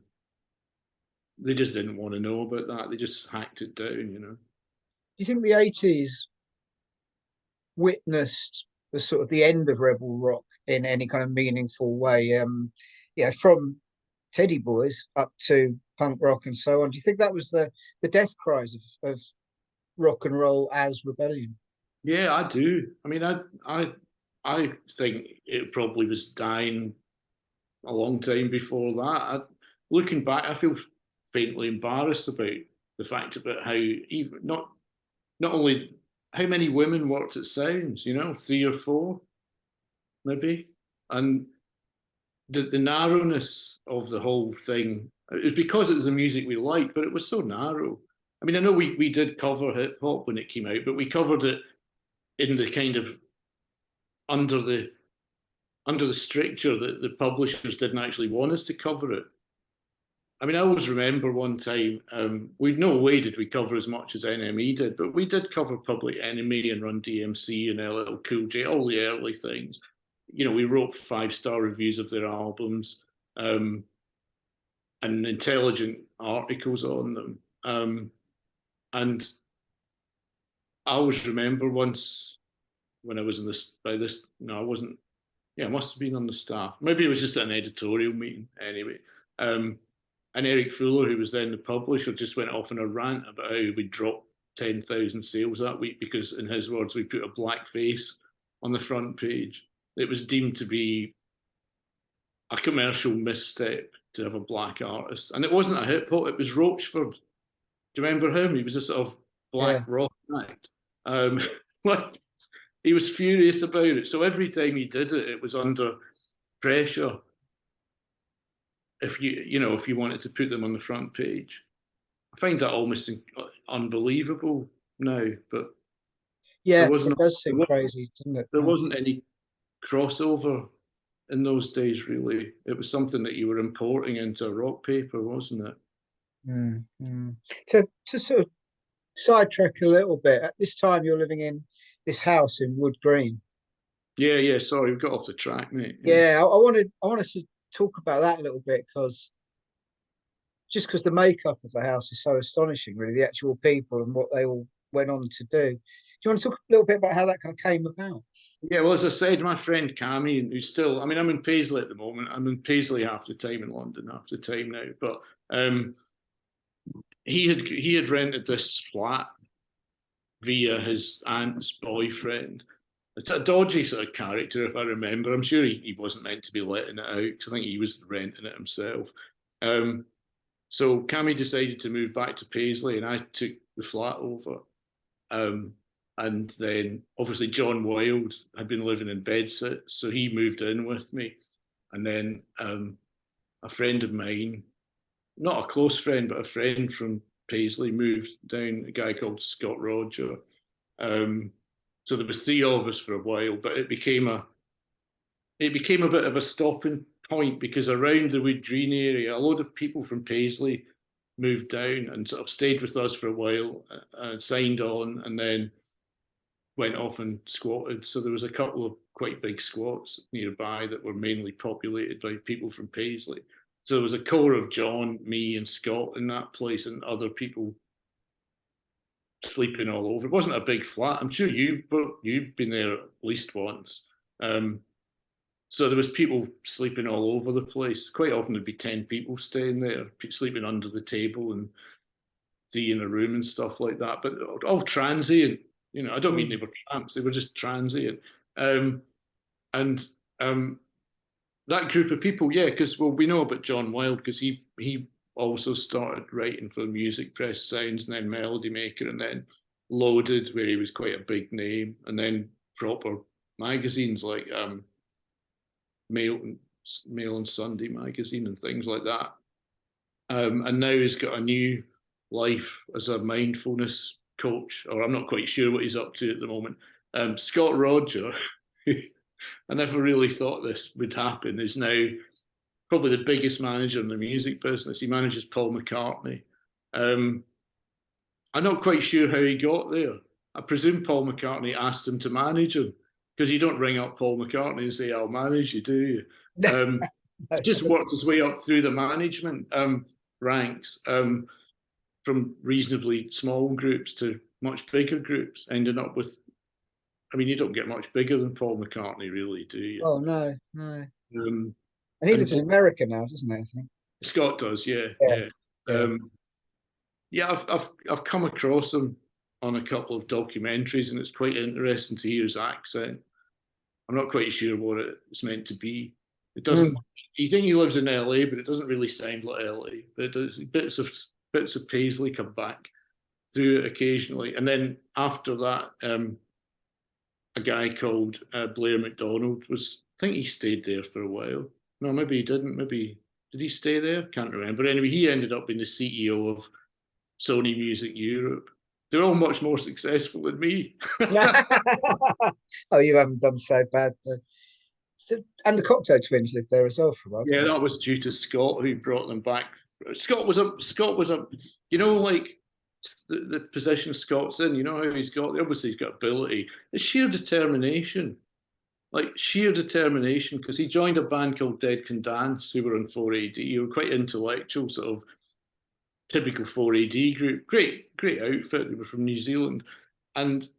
they just didn't want to know about that. They just hacked it down, you know. Do you think the 80s witnessed the sort of the end of rebel rock in any kind of meaningful way? From Teddy Boys up to punk rock and so on. Do you think that was the death cries of rock and roll as rebellion? Yeah, I do. I mean, I think it probably was dying a long time before that. Looking back, I feel faintly embarrassed about the fact about how even not only how many women worked at Sounds, you know, 3 or 4, maybe, and the narrowness of the whole thing. It was because it was the music we liked, but it was so narrow. I mean, I know we did cover hip hop when it came out, but we covered it in the kind of under the stricture that the publishers didn't actually want us to cover it. I mean, I always remember one time, we no way did we cover as much as NME did, but we did cover Public Enemy and Run DMC and LL Cool J, all the early things. You know, we wrote 5-star reviews of their albums, and intelligent articles on them. And I always remember once when I was in this, no, I wasn't, yeah, I must have been on the staff. Maybe it was just an editorial meeting anyway. And Eric Fuller, who was then the publisher, just went off on a rant about how we dropped 10,000 sales that week because, in his words, we put a black face on the front page. It was deemed to be a commercial misstep to have a black artist. And it wasn't a hip hop, it was Roachford. Do you remember him? He was a sort of black rock act. Like, he was furious about it. So every time he did it, it was under pressure. If you wanted to put them on the front page, I find that almost unbelievable now. But yeah, it does seem crazy, doesn't it? There wasn't any crossover in those days, really. It was something that you were importing into a rock paper, wasn't it? Mm-hmm. To sort of sidetrack a little bit, at this time you're living in this house in Wood Green. Yeah. Sorry, we've got off the track, mate. Yeah, I wanted to talk about that a little bit because the makeup of the house is so astonishing, really, the actual people and what they all went on to do. Do you want to talk a little bit about how that kind of came about? Yeah, well, as I said, my friend Cammy, who's still, I mean, I'm in Paisley at the moment. I'm in Paisley half the time, in London half the time now. But he had rented this flat via his aunt's boyfriend. It's a dodgy sort of character, if I remember. I'm sure he wasn't meant to be letting it out because I think he was renting it himself. So Cammy decided to move back to Paisley, and I took the flat over. And then obviously John Wilde had been living in Bedsit, so he moved in with me. And then a friend of mine, not a close friend, but a friend from Paisley, moved down, a guy called Scott Roger. So there was 3 of us for a while, but it became a bit of a stopping point because around the Wood Green area, a load of people from Paisley moved down and sort of stayed with us for a while, signed on, and then went off and squatted. So there was a couple of quite big squats nearby that were mainly populated by people from Paisley. So there was a core of John, me, and Scott in that place, and other people sleeping all over. It wasn't a big flat. I'm sure you've been there at least once. So there was people sleeping all over the place. Quite often there'd be 10 people staying there, sleeping under the table and 3 in a room and stuff like that. But all transient. You know, I don't mean they were tramps; they were just transient. And that group of people, yeah, because we know about John Wilde because he also started writing for the Music Press Sounds and then Melody Maker and then Loaded, where he was quite a big name, and then proper magazines like Mail and Sunday magazine and things like that. And now he's got a new life as a mindfulness coach, or I'm not quite sure what he's up to at the moment. Scott Roger, I never really thought this would happen, is now probably the biggest manager in the music business. He manages Paul McCartney. I'm not quite sure how he got there. I presume Paul McCartney asked him to manage him, because you don't ring up Paul McCartney and say, I'll manage you, do you? He just worked his way up through the management ranks, from reasonably small groups to much bigger groups, ending up with, I mean, you don't get much bigger than Paul McCartney, really, do you? Oh, no. And he lives in America now, doesn't he, I think? Scott does, yeah. I've come across him on a couple of documentaries, and it's quite interesting to hear his accent. I'm not quite sure what it's meant to be. It doesn't. You think he lives in LA, but it doesn't really sound like LA. But it does, bits of Paisley come back through it occasionally, and then after that, a guy called Blair McDonald was. I think he stayed there for a while. No, maybe he didn't. Maybe did he stay there? Can't remember. Anyway, he ended up being the CEO of Sony Music Europe. They're all much more successful than me. Oh, you haven't done so bad. And the Cocteau Twins lived there as well for a while. Yeah, that was due to Scott, who brought them back. Scott was a, you know, like the position Scott's in. You know how obviously he's got ability. It's sheer determination, because he joined a band called Dead Can Dance, who were on 4AD. Who were quite intellectual, sort of typical 4AD group. Great outfit. They were from New Zealand, and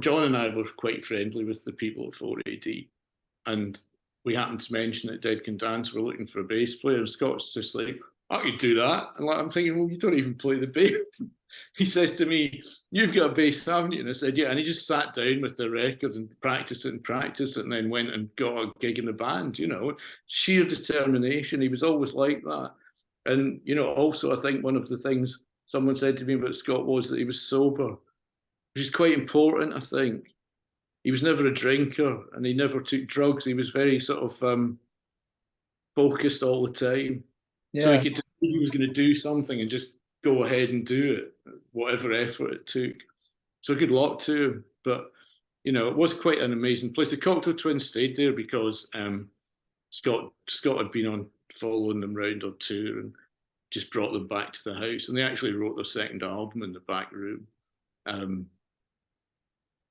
John and I were quite friendly with the people at 4AD. And we happened to mention that Dead Can Dance were looking for a bass player, and Scott's just like, I could do that. And I'm thinking, well, you don't even play the bass. He says to me, you've got a bass, haven't you? And I said, yeah. And he just sat down with the record and practiced it, and then went and got a gig in the band, you know. Sheer determination. He was always like that. And, you know, also I think one of the things someone said to me about Scott was that he was sober, which is quite important, I think. He was never a drinker, and he never took drugs. He was very sort of focused all the time. Yeah. So he was going to do something and just go ahead and do it, whatever effort it took. So good luck to him. But, you know, it was quite an amazing place. The Cocteau Twins stayed there because Scott had been on following them round on tour and just brought them back to the house. And they actually wrote their second album in the back room.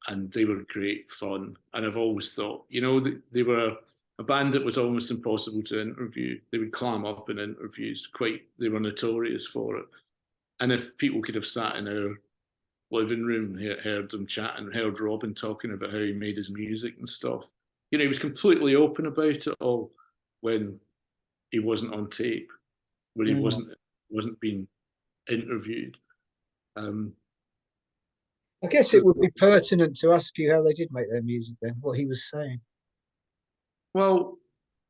And they were great fun. And I've always thought, you know, they were a band that was almost impossible to interview. They would clam up in interviews. They were notorious for it. And if people could have sat in our living room, heard them chat, and heard Robin talking about how he made his music and stuff, you know, he was completely open about it all when he wasn't on tape, when he wasn't being interviewed. I guess it would be pertinent to ask you how they did make their music then, what he was saying. Well,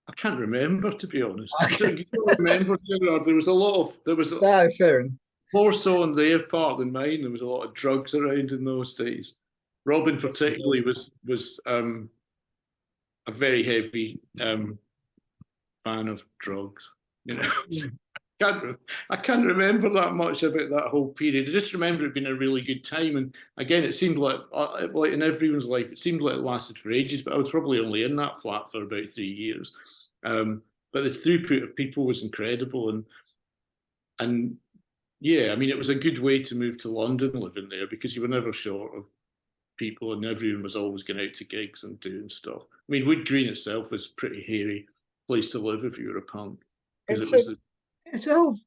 I can't remember, to be honest. Okay. I don't remember, Gerard. There was no, fair enough. More so on their part than mine. There was a lot of drugs around in those days. Robin particularly was a very heavy fan of drugs, you know. I can't remember that much about that whole period. I just remember it being a really good time. And again, it seemed like in everyone's life, it seemed like it lasted for ages, but I was probably only in that flat for about 3 years. But the throughput of people was incredible. And yeah, I mean, it was a good way to move to London living there, because you were never short of people and everyone was always going out to gigs and doing stuff. I mean, Wood Green itself was a pretty hairy place to live if you were a punk. because it it's a was the it's a whole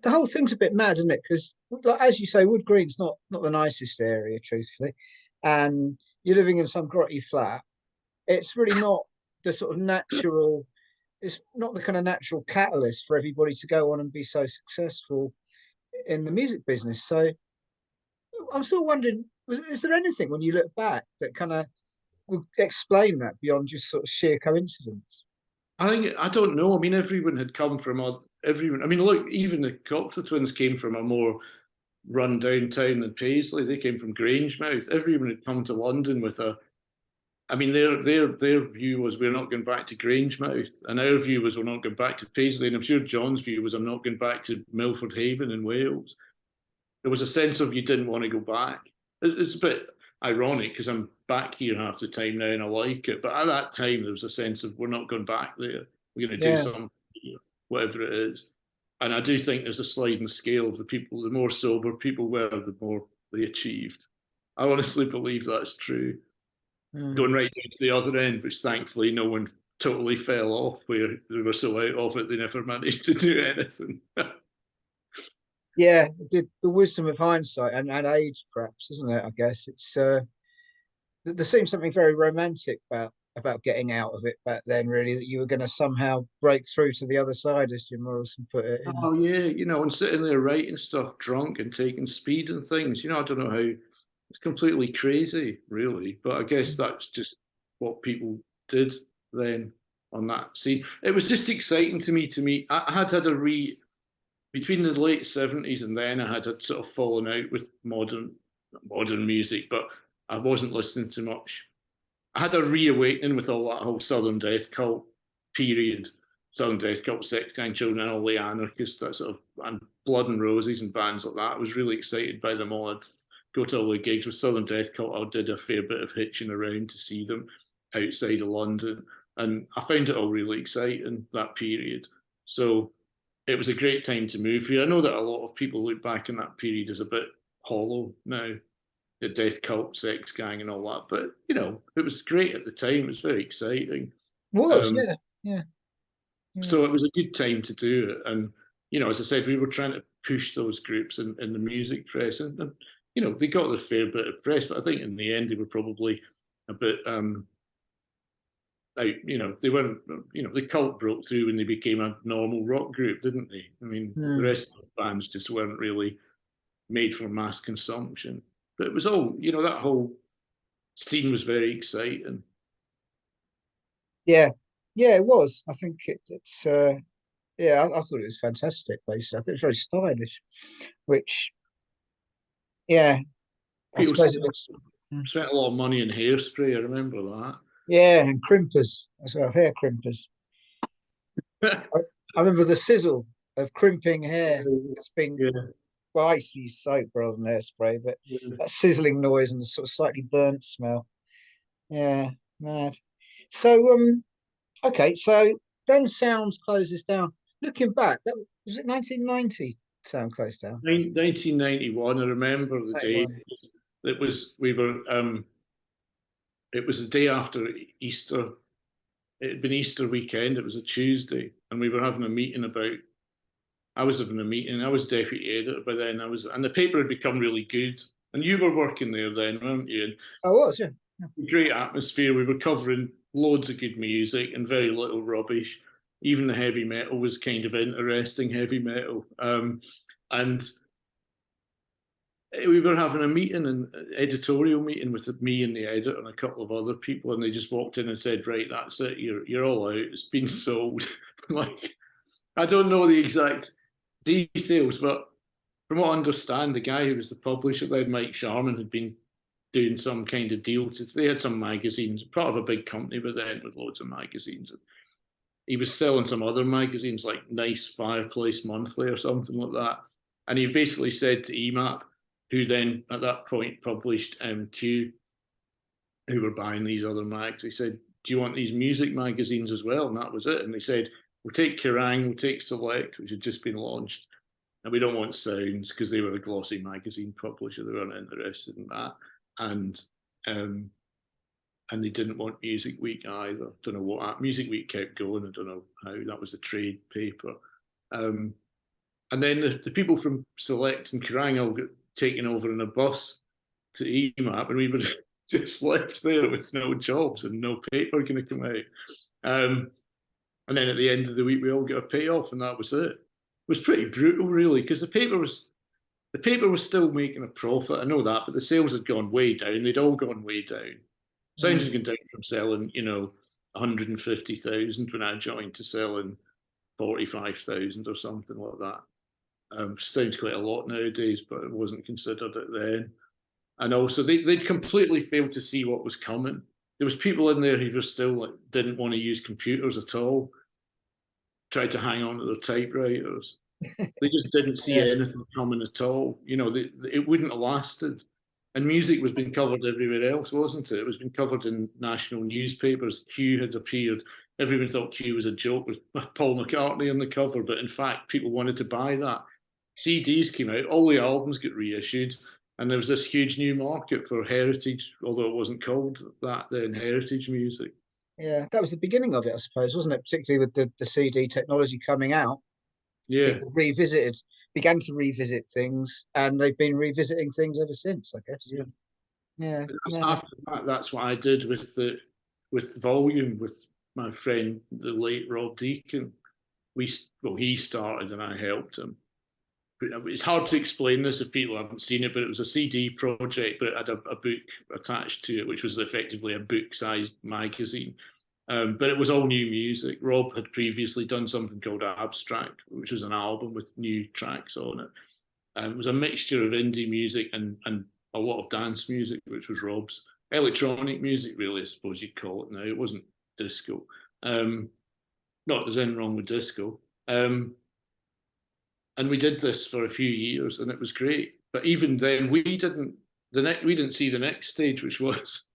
the whole thing's a bit mad, isn't it? Because, like, as you say, Wood Green's not the nicest area, truthfully, and you're living in some grotty flat. It's really not the sort of natural. It's not the kind of natural catalyst for everybody to go on and be so successful in the music business. So I'm sort of wondering, is there anything when you look back that kind of would explain that beyond just sort of sheer coincidence? I don't know. I mean, everyone had come from everyone. I mean, look, even the Coxer twins came from a more run-down town than Paisley. They came from Grangemouth. Everyone had come to London with a. I mean, their view was we're not going back to Grangemouth, and our view was we're not going back to Paisley. And I'm sure John's view was I'm not going back to Milford Haven in Wales. There was a sense of you didn't want to go back. It's a bit ironic because I'm back here half the time now and I like it. But at that time, there was a sense of we're not going back there. We're going to do Yeah, something here, whatever it is. And I do think there's a sliding scale of the people, the more sober people were, the more they achieved. I honestly believe that's true. Going right down to the other end, which thankfully no one totally fell off, where they were so out of it they never managed to do anything. yeah. The wisdom of hindsight and age, perhaps, isn't it? I guess it's there seems something very romantic about getting out of it back then. Really, that you were going to somehow break through to the other side, as Jim Morrison put it. Oh yeah, and sitting there writing stuff drunk and taking speed and things. I don't know how it's completely crazy, really. But I guess that's just what people did then on that scene. It was just exciting to me to meet. I had a between the late 70s and then I had sort of fallen out with modern music, but I wasn't listening to much. I had a reawakening with all that whole Southern Death Cult period, Southern Death Cult, Sex Kind Children, and all the anarchists, that sort of, and Blood and Roses and bands like that. I was really excited by them all. I'd go to all the gigs with Southern Death Cult. I did a fair bit of hitching around to see them outside of London, and I found it all really exciting that period. So it was a great time to move here. I know that a lot of people look back in that period as a bit hollow now, the Death Cult, Sex Gang, and all that. But it was great at the time. It was very exciting. Was, Um, yeah, yeah, yeah. so it was a good time to do it. And as I said, we were trying to push those groups in the music press, and they got a fair bit of press. But I think in the end, they were probably a bit out. They weren't. The Cult broke through when they became a normal rock group, didn't they? I mean, the rest of the bands just weren't really made for mass consumption. But it was all, that whole scene was very exciting. Yeah, yeah, it was. I think it's yeah, I thought it was fantastic. Basically, I think it's very stylish, which, yeah, I People suppose it looks. spent a lot of money in hairspray. I remember Yeah, and crimpers as well, hair crimpers. that. I remember the sizzle of crimping hair. It's been, Yeah. well, I used to use soap rather than hairspray, but Yeah. that sizzling noise and the sort of slightly burnt smell. Yeah, mad. So, okay, so then Sounds closes down. Looking back, that was it 1990 Sound closed down? 1991. I remember the day. 91. It was we were. It was the day after Easter. It had been Easter weekend. It was a Tuesday, and we were having a meeting about. I was having a meeting. I was deputy editor by then. And the paper had become really good. And you were working there then, weren't you? And I was, yeah. great atmosphere. We were covering loads of good music and very little rubbish. Even the heavy metal was kind of interesting heavy metal. And we were having a meeting, an editorial meeting with me and the editor and a couple of other people, and they just walked in and said, "Right, that's it. You're all out. It's been sold." Like, I don't know the exact details, but from what I understand, the guy who was the publisher then, Mike Sharman, had been doing some kind of deal. They had some magazines, part of a big company, but then with loads of magazines. He was selling some other magazines like Nice Fireplace Monthly or something like that. And he basically said to EMAP, who then at that point published Q, who were buying these other mags, he said, "Do you want these music magazines as well?" And that was it. And they said, "We'll take Kerrang, we'll take Select," which had just been launched. And we don't want Sounds because they were a glossy magazine publisher. They weren't interested in that. And um, and they didn't want Music Week either. Don't know what Music Week kept going. I don't know how. That was the trade paper. And then the people from Select and Kerrang all got taken over in a bus to EMAP, and we were just left there with no jobs and no paper going to come out. And then at the end of the week, we all got a payoff, and that was it. It was pretty brutal, really, because the paper was still making a profit. I know that, but the sales had gone way down. They'd all gone way down. Sounds had gone down from selling, 150,000 when I joined to selling 45,000 or something like that. Sounds quite a lot nowadays, but it wasn't considered it then. And also, they'd completely failed to see what was coming. There was people in there who were still didn't want to use computers at all, tried to hang on to their typewriters. They just didn't see anything coming at all. It wouldn't have lasted. And music was being covered everywhere else, wasn't it? It was being covered in national newspapers. Q had appeared. Everyone thought Q was a joke with Paul McCartney on the cover, but in fact, people wanted to buy that. CDs came out, all the albums get reissued, and there was this huge new market for heritage, although it wasn't called that then, heritage music. Yeah, that was the beginning of it, I suppose, wasn't it? Particularly with the CD technology coming out. Yeah. People began to revisit things, and they've been revisiting things ever since, I guess. Yeah. After that, that's what I did with Volume, with my friend, the late Rob Deacon. He started and I helped him. It's hard to explain this if people haven't seen it, but it was a CD project, but it had a book attached to it, which was effectively a book-sized magazine. But it was all new music. Rob had previously done something called Abstract, which was an album with new tracks on it. It was a mixture of indie music and a lot of dance music, which was Rob's. Electronic music, really, I suppose you'd call it now. It wasn't disco. Not that there's anything wrong with disco. And we did this for a few years, and it was great. But even then, we didn't see the next stage, which was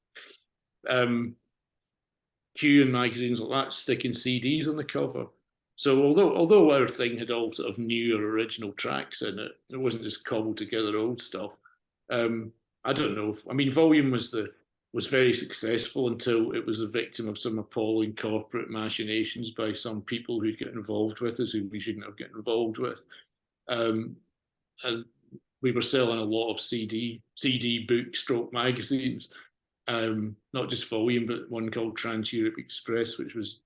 Q and magazines like that sticking CDs on the cover. So although our thing had all sort of new or original tracks in it, it wasn't just cobbled together old stuff. I don't know. Volume was very successful until it was a victim of some appalling corporate machinations by some people who get involved with us who we shouldn't have gotten involved with. And we were selling a lot of CD book stroke magazines, not just Volume, but one called Trans Europe Express, which was,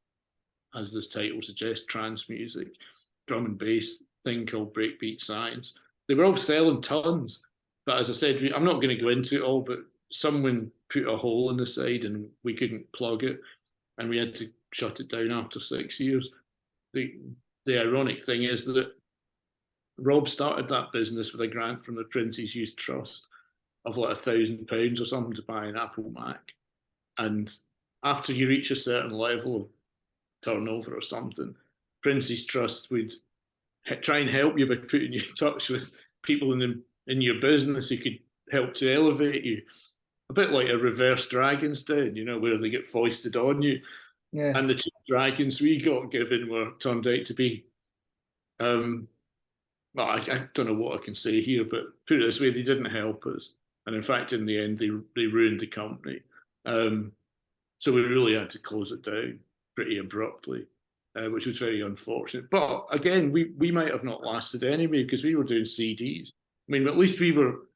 as this title suggests, trance music, drum and bass thing called Breakbeat Science. They were all selling tons, but as I said, I'm not going to go into it all, but someone put a hole in the side and we couldn't plug it, and we had to shut it down after 6 years. The ironic thing is that Rob started that business with a grant from the Prince's Youth Trust of like £1,000 or something to buy an Apple Mac. And after you reach a certain level of turnover or something, Prince's Trust would try and help you by putting you in touch with people in your business who could help to elevate you. A bit like a reverse Dragon's Den, where they get foisted on you. Yeah. And the two dragons we got given turned out to be well, I don't know what I can say here, but put it this way, they didn't help us. And in fact, in the end, they ruined the company. So we really had to close it down pretty abruptly, which was very unfortunate. But again, we might have not lasted anyway because we were doing CDs. At least we were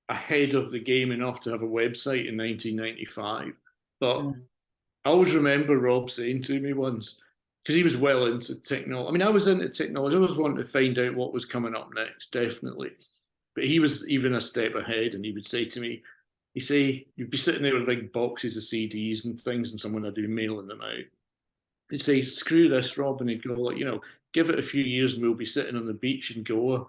ahead of the game enough to have a website in 1995. But I always remember Rob saying to me once, because he was well into technology. I was into technology. I always wanted to find out what was coming up next, definitely. But he was even a step ahead, and he would say to me, you'd be sitting there with big boxes of CDs and things, and someone would be mailing them out. He'd say, screw this, Rob, and he'd go, give it a few years and we'll be sitting on the beach in Goa,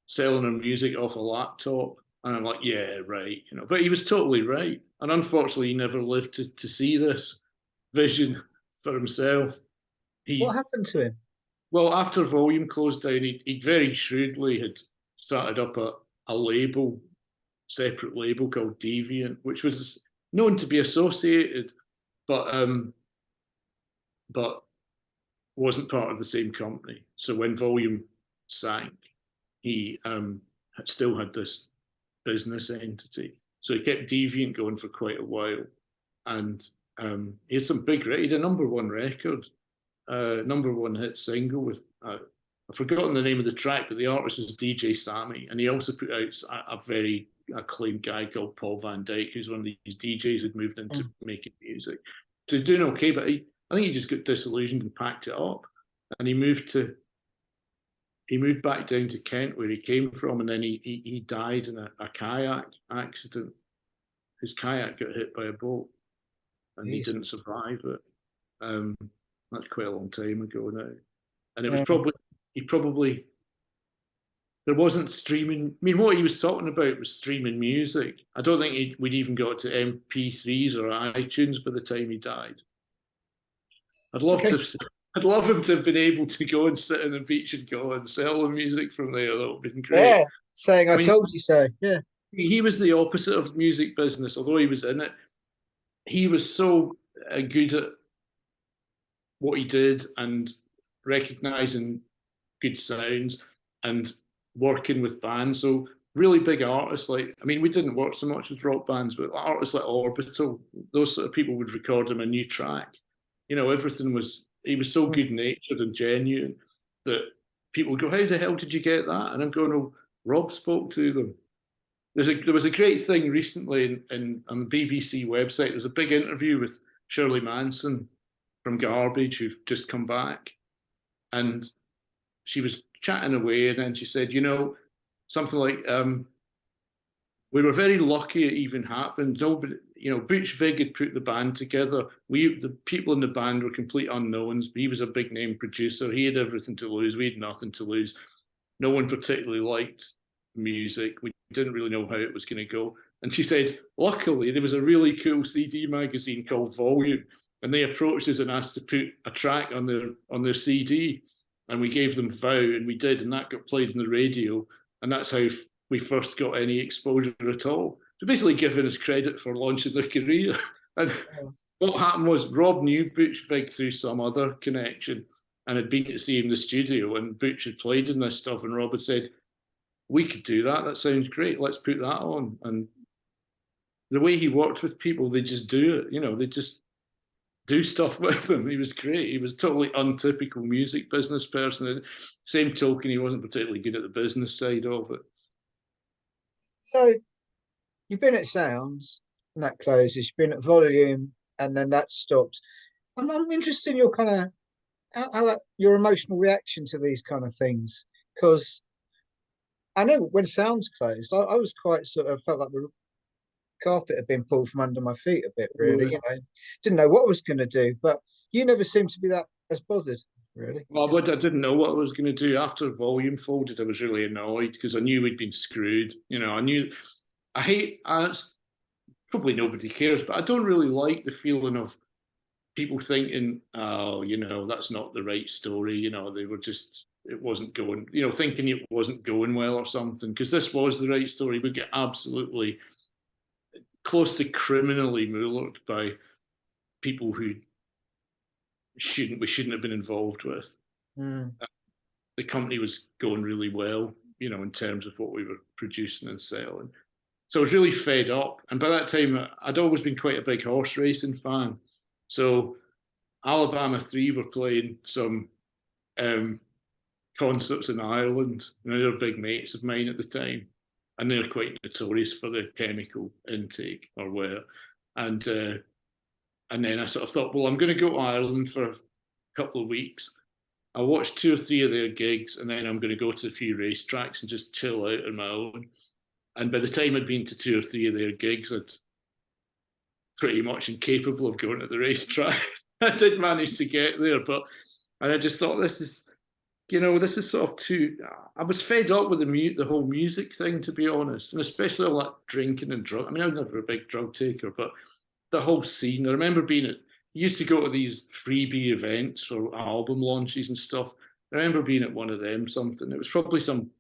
selling our music off a laptop. And I'm like, yeah, right. But he was totally right. And unfortunately, he never lived to see this vision for himself. What happened to him? Well, after Volume closed down, he very shrewdly had started up a separate label called Deviant, which was known to be associated, but wasn't part of the same company. So when Volume sank, he still had this business entity. So he kept Deviant going for quite a while, and he had some he had a #1 record. #1 hit single with a I've forgotten the name of the track, but the artist was DJ Sammy, and he also put out a very acclaimed guy called Paul Van Dyke, who's one of these DJs who'd moved into making music. So he's doing okay, but I think he just got disillusioned and packed it up, and he moved back down to Kent, where he came from, and then he died in a kayak accident. His kayak got hit by a boat, and he didn't survive it. That's quite a long time ago now, and it was probably there wasn't streaming. I mean, what he was talking about was streaming music. I don't think we'd even got to MP3s or iTunes by the time he died. I'd love him to have been able to go and sit on the beach and go and sell the music from there. That would have been great. Yeah, saying I told you so. Yeah. He was the opposite of music business, although he was in it. He was so good at what he did and recognizing good sounds and working with bands. So really big artists we didn't work so much with rock bands, but artists like Orbital, those sort of people would record him a new track. He was so good natured and genuine that people would go, how the hell did you get that? And I'm going, oh, Rob spoke to them. There was a great thing recently on the BBC website. There's a big interview with Shirley Manson from Garbage, who've just come back. And she was chatting away, and then she said, something like, we were very lucky it even happened. Nobody, Butch Vig had put the band together. The people in the band were complete unknowns. He was a big name producer. He had everything to lose. We had nothing to lose. No one particularly liked music. We didn't really know how it was going to go. And she said, luckily, there was a really cool CD magazine called Volume, and they approached us and asked to put a track on their CD, and we gave them Vow, and we did, and that got played on the radio, and that's how we first got any exposure at all. So basically giving us credit for launching their career. And what happened was Rob knew Butch Vig through some other connection and had been to see him in the studio, and Butch had played in this stuff, and Rob had said, we could do that. That sounds great. Let's put that on. And the way he worked with people, they just do it. They just do stuff with them. He was great. He was totally untypical music business person. Same token, he wasn't particularly good at the business side of it. So you've been at Sounds, and that closes. You've been at Volume, and then that stops. I'm interested in your kind of your emotional reaction to these kind of things, because I know when Sounds closed, I was quite felt like the carpet had been pulled from under my feet a bit, really. Didn't know what I was going to do, but you never seemed to be that as bothered, really. Well, I didn't know what I was going to do. After Volume folded, I was really annoyed because I knew we'd been screwed. It's probably nobody cares, but I don't really like the feeling of people thinking, oh, that's not the right story. They were just, it wasn't going, thinking it wasn't going well or something, because this was the right story. We get absolutely close to criminally mullered by people who we shouldn't have been involved with. The company was going really well, in terms of what we were producing and selling. So I was really fed up. And by that time, I'd always been quite a big horse racing fan. So Alabama 3 were playing some concerts in Ireland. They were big mates of mine at the time. And they're quite notorious for the chemical intake or wear. And then I sort of thought, well, I'm going to go to Ireland for a couple of weeks. I'll watch 2 or 3 of their gigs, and then I'm going to go to a few racetracks and just chill out on my own. And by the time I'd been to 2 or 3 of their gigs, I'd pretty much incapable of going to the racetrack. I did manage to get there, and I just thought, this is sort of too. I was fed up with the whole music thing, to be honest, and especially all that drinking and drug. I mean, I was never a big drug taker, but the whole scene. I remember used to go to these freebie events or album launches and stuff. I remember being at one of them. It was probably some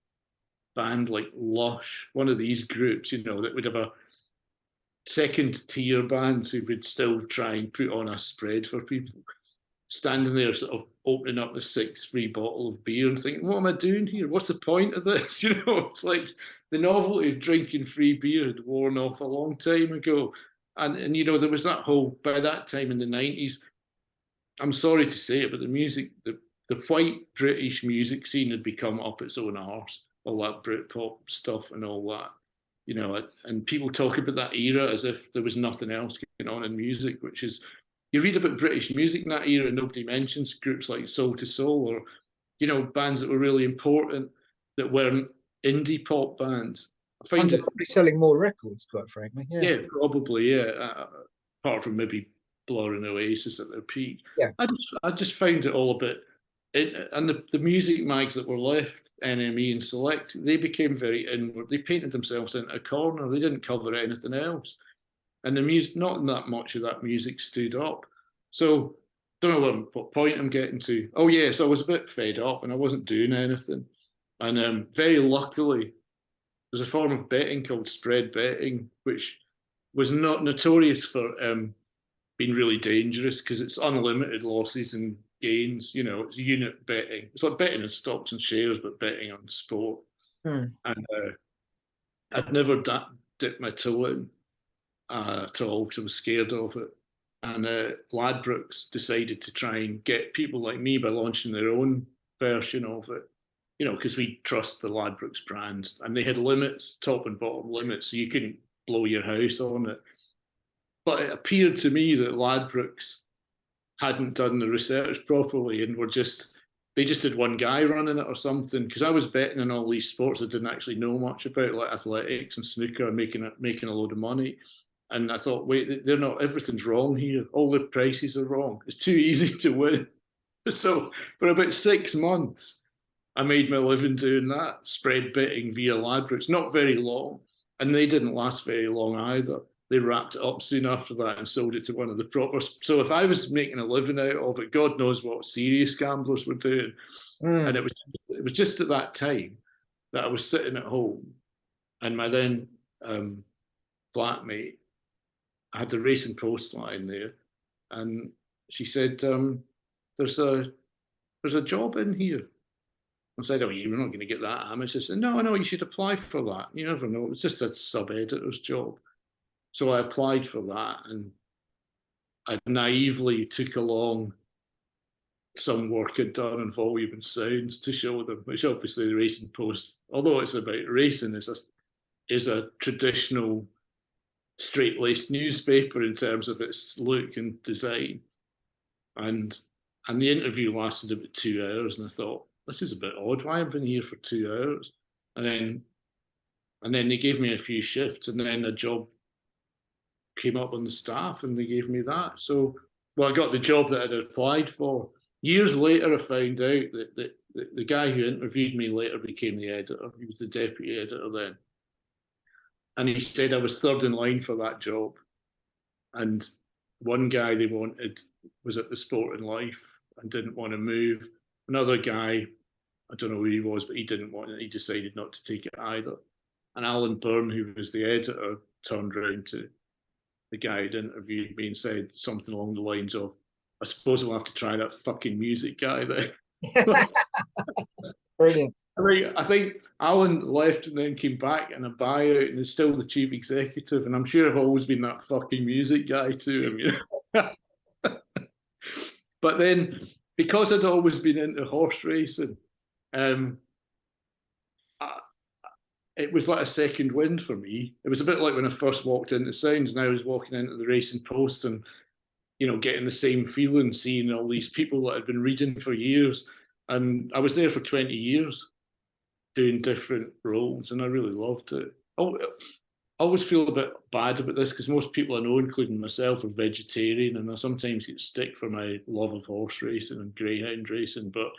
band like Lush, one of these groups, that would have a second tier bands who would still try and put on a spread for people. Standing there sort of opening up the 6th free bottle of beer and thinking, what am I doing here? What's the point of this? It's like the novelty of drinking free beer had worn off a long time ago. And there was that whole, by that time in the 90s, I'm sorry to say it, but the music, the the white British music scene had become up its own arse, all that Britpop stuff and all that, you know, and people talk about that era as if there was nothing else going on in music, which is, you read about British music in that era and nobody mentions groups like Soul to Soul or, you know, bands that were really important that weren't indie pop bands. I find And they're it, probably selling more records, quite frankly. Yeah. yeah, probably, yeah. Apart from maybe Blur and Oasis at their peak. Yeah. I just found it all a bit, and the music mags that were left, NME and Select, they became very inward. They painted themselves into a corner. They didn't cover anything else, and the music, not that much of that music stood up. So don't know what point I'm getting to. Oh yes, yeah, so I was a bit fed up, and I wasn't doing anything. And very luckily, there's a form of betting called spread betting, which was not notorious for being really dangerous because it's unlimited losses and gains. You know, it's unit betting. It's like betting on stocks and shares, but betting on sport. And I'd never dipped my toe in at all because I was scared of it. And Ladbrokes decided to try and get people like me by launching their own version of it. You know, because we trust the Ladbrokes brand, and they had limits, top and bottom limits, so you couldn't blow your house on it. But it appeared to me that Ladbrokes hadn't done the research properly and they just had one guy running it or something. Because I was betting on all these sports I didn't actually know much about, like athletics and snooker, and making a load of money. And I thought, wait, they're not. Everything's wrong here. All the prices are wrong. It's too easy to win. So for about 6 months, I made my living doing that, spread betting via Ladbrokes. Not very long, and they didn't last very long either. They wrapped it up soon after that and sold it to one of the proper. So if I was making a living out of it, God knows what serious gamblers were doing. And it was just at that time that I was sitting at home, and my then flatmate, I had the Racing Post line there, and she said, "There's a job in here." I said, "Oh, you're not going to get that, Am." She said, "No, you should apply for that. You never know. It's just a sub-editor's job." So I applied for that, and I naively took along some work I'd done on volume and sounds to show them, which obviously the Racing Post, although it's about racing, is a traditional straight-laced newspaper in terms of its look and design. And the interview lasted about 2 hours, and I thought, this is a bit odd. Why have I been here for 2 hours? And then they gave me a few shifts, and then a job came up on the staff, and they gave me that. So, well, I got the job that I'd applied for. Years later, I found out that the guy who interviewed me later became the editor. He was the deputy editor then. And he said I was third in line for that job. And one guy they wanted was at the Sport and Life and didn't want to move. Another guy, I don't know who he was, but he didn't want it. He decided not to take it either. And Alan Byrne, who was the editor, turned around to the guy who'd interviewed me and said something along the lines of, "I suppose we'll have to try that fucking music guy then." Brilliant. I think Alan left and then came back in a buyout and is still the chief executive. And I'm sure I've always been that fucking music guy to him, you know. But then, because I'd always been into horse racing, it was like a second wind for me. It was a bit like when I first walked into Sounds, and I was walking into the Racing Post and, you know, getting the same feeling, seeing all these people that I'd been reading for years. And I was there for 20 years doing different roles, and I really loved it. I always feel a bit bad about this because most people I know, including myself, are vegetarian, and I sometimes get stick for my love of horse racing and greyhound racing, but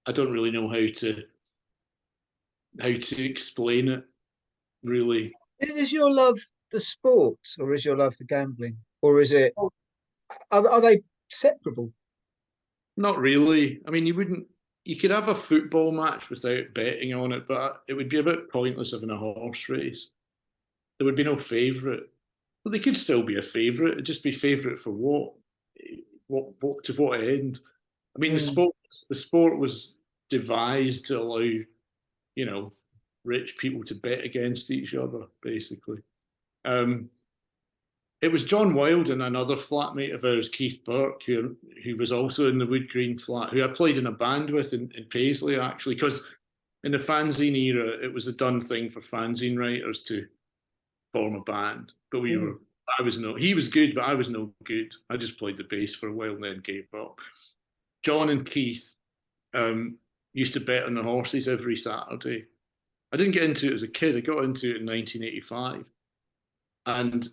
I don't really know how to explain it, really. Is your love the sport, or is your love the gambling, or is it? Are they separable? Not really. I mean, you could have a football match without betting on it, but it would be a bit pointless having a horse race. There would be no favourite. Well, they could still be a favourite. It'd just be favourite for what? What to what end? I mean, the sport was devised to allow, you know, rich people to bet against each other, basically. it was John Wilde and another flatmate of ours, Keith Burke, who was also in the Wood Green flat, who I played in a band with in Paisley, actually, because in the fanzine era, it was a done thing for fanzine writers to form a band. But he was good, but I was no good. I just played the bass for a while and then gave up. John and Keith used to bet on the horses every Saturday. I didn't get into it as a kid. I got into it in 1985. And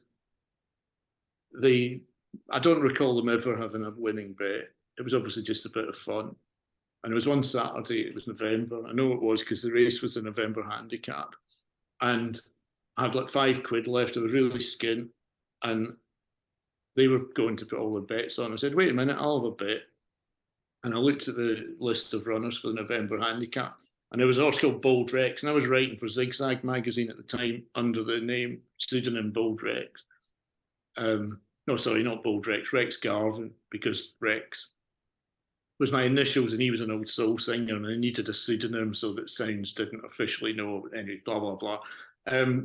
I don't recall them ever having a winning bet. It was obviously just a bit of fun. And it was one Saturday, it was November. I know it was because the race was a November handicap. And I had like £5 left. I was really skint. And they were going to put all the bets on. I said, wait a minute, I'll have a bet. And I looked at the list of runners for the November handicap. And there was a horse called Bold Rex. And I was writing for Zigzag magazine at the time under the pseudonym Bold Rex. No, sorry, not Bold Rex, Rex Garvin, because Rex was my initials and he was an old soul singer and I needed a pseudonym so that Sounds didn't officially know any blah, blah, blah.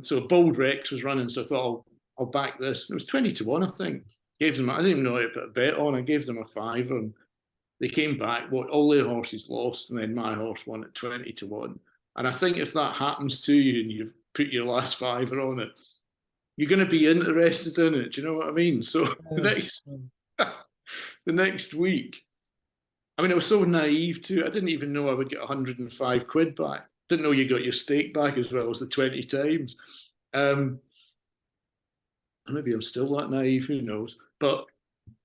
So Bold Rex was running, so I thought, I'll back this. It was 20-1, I think. I didn't even know how to put a bet on. I gave them a £5 and they came back, all their horses lost, and then my horse won at 20-1. And I think if that happens to you and you've put your last £5 on it, you're going to be interested in it. Do you know what I mean? So the next week, I mean, I was so naive too. I didn't even know I would get £105 back. Didn't know you got your stake back as well as the 20 times. Maybe I'm still that naive, who knows? But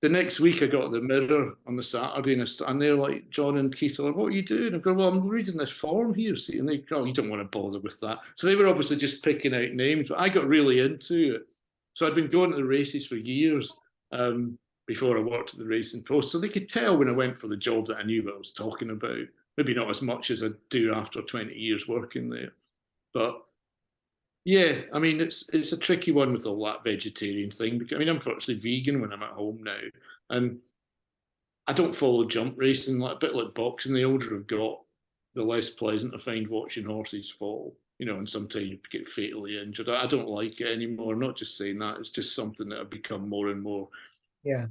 the next week I got the Mirror on the Saturday and they're like, John and Keith are like, what are you doing? I go, well, I'm reading this form here. See, and they go, oh, you don't want to bother with that. So they were obviously just picking out names, but I got really into it. So I'd been going to the races for years before I worked at the Racing Post. So they could tell when I went for the job that I knew what I was talking about. Maybe not as much as I do after 20 years working there. But yeah, I mean, it's a tricky one with all that vegetarian thing. Because, I mean, I'm virtually vegan when I'm at home now. And I don't follow jump racing, like a bit like boxing. The older I've got, the less pleasant I find watching horses fall. You know, and sometimes you get fatally injured. I don't like it anymore. I'm not just saying that. It's just something that I've become more and more. Yeah.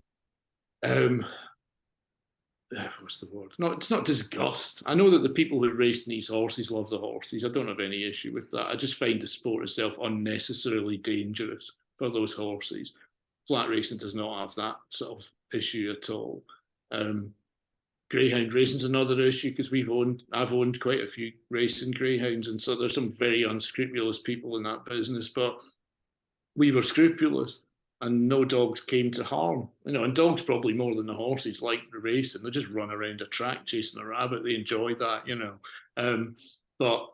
What's the word? No, it's not disgust. I know that the people who race these horses love the horses. I don't have any issue with that. I just find the sport itself unnecessarily dangerous for those horses. Flat racing does not have that sort of issue at all. Greyhound racing is another issue because I've owned quite a few racing greyhounds, and so there's some very unscrupulous people in that business. But we were scrupulous. And no dogs came to harm. You know, and dogs probably more than the horses like the racing. They just run around a track chasing a rabbit. They enjoy that, you know. But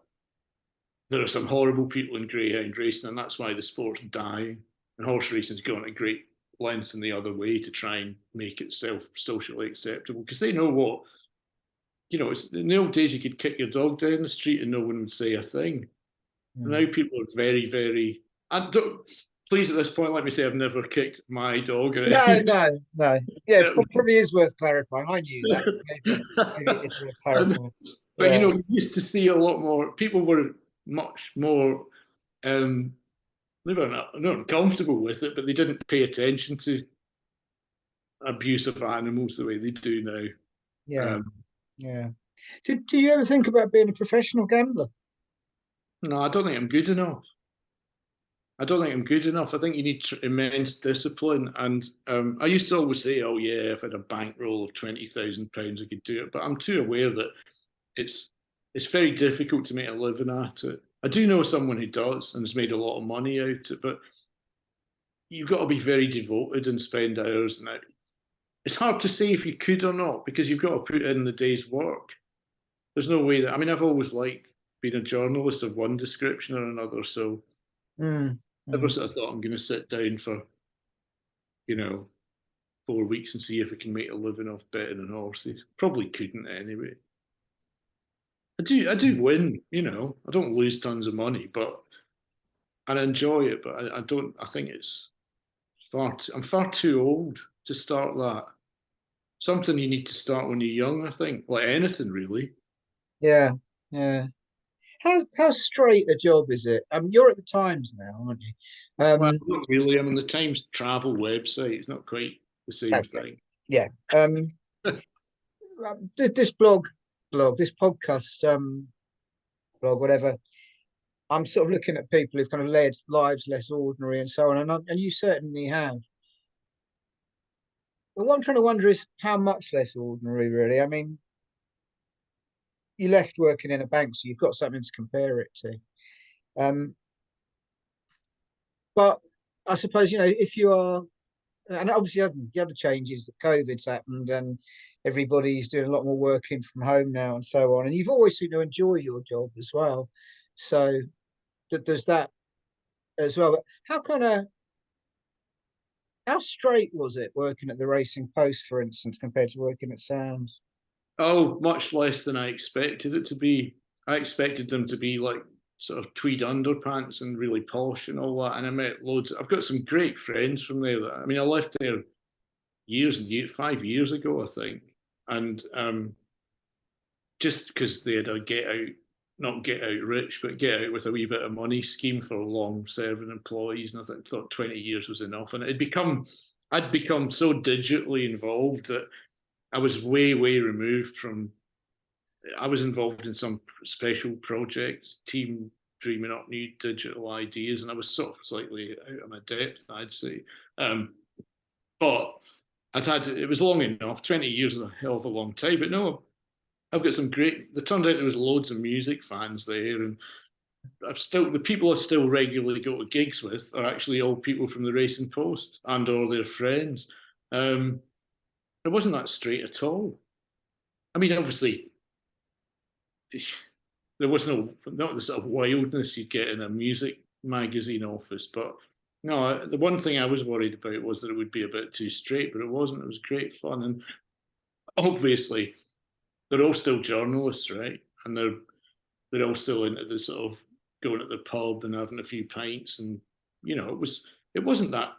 there are some horrible people in greyhound racing, and that's why the sport's dying. And horse racing's gone to great lengths in the other way to try and make itself socially acceptable. Because they know what, you know, in the old days you could kick your dog down the street and no one would say a thing. Now people are very, very. Please, at this point, let me say I've never kicked my dog. No. Yeah, it probably is worth clarifying. I knew that. Maybe it's worth clarifying. But, you know, we used to see a lot more. People were much more, they were not uncomfortable with it, but they didn't pay attention to abuse of animals the way they do now. Yeah. Yeah. Do you ever think about being a professional gambler? No, I don't think I'm good enough. I think you need immense discipline. And I used to always say, oh, yeah, if I had a bankroll of £20,000, I could do it. But I'm too aware that it's very difficult to make a living at it. I do know someone who does and has made a lot of money out of it. But you've got to be very devoted and spend hours. And it's hard to say if you could or not because you've got to put in the day's work. There's no way that, I mean, I've always liked being a journalist of one description or another. So never sort of thought I'm going to sit down for, 4 weeks and see if I can make a living off betting on horses. Probably couldn't anyway. I do win, I don't lose tons of money, but I enjoy it. But I think it's I'm far too old to start that. Something you need to start when you're young, I think, like anything really. Yeah. How straight a job is it? You're at the Times now, aren't you? Well, not really. I mean, the Times travel website is not quite the same Okay. thing. Yeah. This this podcast, blog, whatever. I'm sort of looking at people who've kind of led lives less ordinary and so on, and you certainly have. But what I'm trying to wonder is how much less ordinary, really. I mean, you left working in a bank, so you've got something to compare it to. Um, but I suppose, if you are, and obviously the other changes that COVID's happened, and everybody's doing a lot more working from home now and so on, and you've always seemed to enjoy your job as well. So there's that as well. But how straight was it working at the Racing Post, for instance, compared to working at Sounds? Oh, much less than I expected it to be. I expected them to be like sort of tweed underpants and really posh and all that. And I met loads. I've got some great friends from there. I mean, I left there years and years, 5 years ago, I think. And just because they had a get out, not get out rich, but get out with a wee bit of money scheme for long serving employees. And I thought 20 years was enough. And I'd become so digitally involved that I was way, way removed from. I was involved in some special projects, team dreaming up new digital ideas, and I was sort of slightly out of my depth, I'd say. But it was long enough. 20 years is a hell of a long time. But no, I've got some great. It turned out there was loads of music fans there, and the people I still regularly go to gigs with are actually all people from the Racing Post and or their friends. It wasn't that straight at all. I mean, obviously, there was not the sort of wildness you'd get in a music magazine office, but no, the one thing I was worried about was that it would be a bit too straight, but it wasn't. It was great fun, and obviously they're all still journalists, right? And they're all still into the sort of going to the pub and having a few pints, and it wasn't that.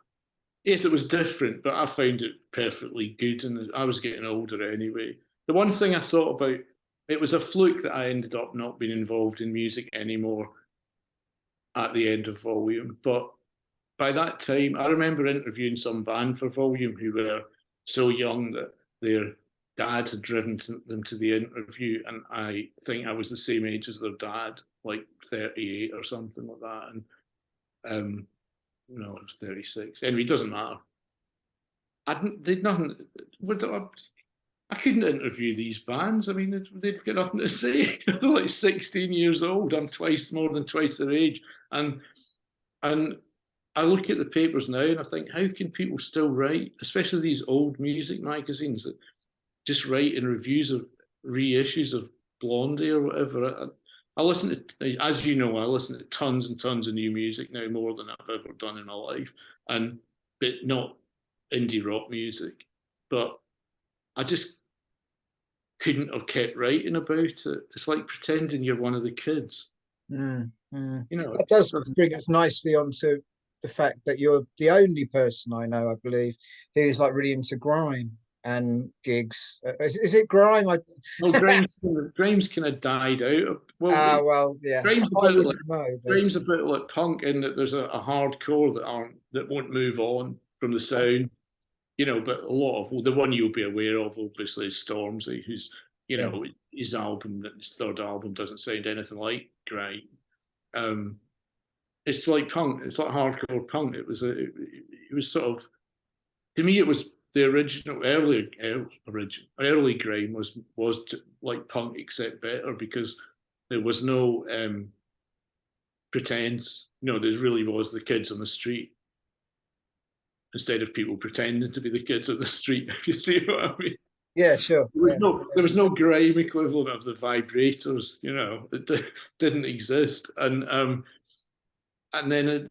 Yes, it was different, but I found it perfectly good, and I was getting older anyway. The one thing I thought about, it was a fluke that I ended up not being involved in music anymore at the end of Volume. But by that time, I remember interviewing some band for Volume who were so young that their dad had driven them to the interview, and I think I was the same age as their dad, like 38 or something like that. And no, it was 36. Anyway, it doesn't matter. I did nothing. I couldn't interview these bands. I mean, they've got nothing to say. They're like 16 years old. I'm more than twice their age, and I look at the papers now and I think, how can people still write, especially these old music magazines that just write in reviews of reissues of Blondie or whatever? I listen to, as you know, I listen to tons and tons of new music now, more than I've ever done in my life, but not indie rock music. But I just couldn't have kept writing about it. It's like pretending you're one of the kids. That does bring us nicely onto the fact that you're the only person I know, I believe, who's like really into grime and gigs. Is it grime? Well, Grime's kind of died out. Well, yeah. Grime's a bit like punk in that there's a hardcore that won't move on from the sound. But a lot of the one you'll be aware of, obviously, is Stormzy, who's his third album doesn't sound anything like grime. It's like punk. It's like hardcore punk. It was sort of, to me, it was the original early grime was like punk except better because there was no pretense. There really was the kids on the street instead of people pretending to be the kids on the street. If you see what I mean. Yeah, sure. There was no grime equivalent of the Vibrators. It didn't exist, and then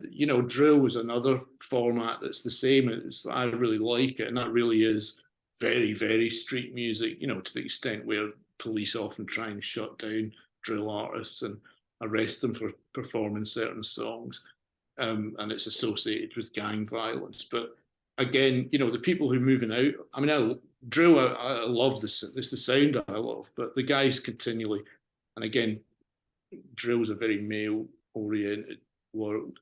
drill was another format that's the same. I really like it, and that really is very, very street music. To the extent where police often try and shut down drill artists and arrest them for performing certain songs, and it's associated with gang violence. But again, the people who are moving out. I mean, I love this. This is the sound I love, but the guys continually, and again, drill's a very male-oriented world.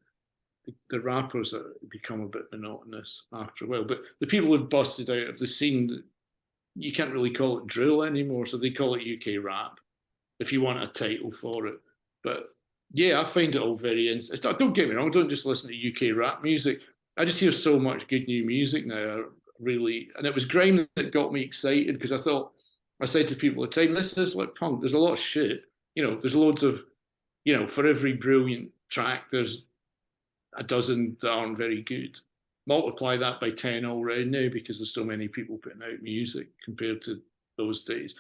The rappers become a bit monotonous after a while. But the people who've busted out of the scene, you can't really call it drill anymore, so they call it UK rap, if you want a title for it. But yeah, I find it all very interesting. Don't get me wrong, don't just listen to UK rap music. I just hear so much good new music now, really. And it was grime that got me excited, because I said to people at the time, this is like punk. There's a lot of shit. There's loads of, for every brilliant track, there's a dozen that aren't very good. Multiply that by 10 already now, because there's so many people putting out music compared to those days.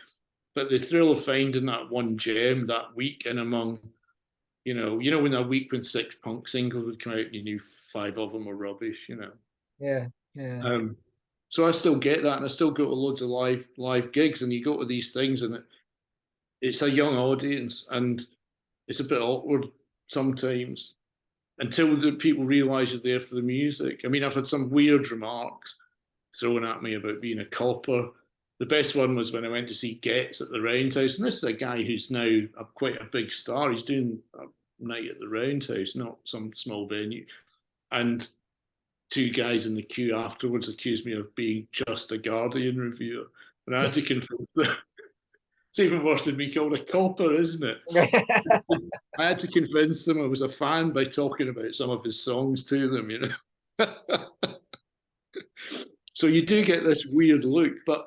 But the thrill of finding that one gem that week in among, when a week when 6 punk singles would come out and you knew 5 of them were rubbish, Yeah, yeah. So I still get that, and I still go to loads of live gigs, and you go to these things, and it's a young audience, and it's a bit awkward sometimes until the people realise you're there for the music. I mean, I've had some weird remarks thrown at me about being a copper. The best one was when I went to see Getz at the Roundhouse, and this is a guy who's now quite a big star. He's doing a night at the Roundhouse, not some small venue. And 2 guys in the queue afterwards accused me of being just a Guardian reviewer. And I had to convince them. It's even worse than being called a copper, isn't it? I had to convince them I was a fan by talking about some of his songs to them, So you do get this weird look, but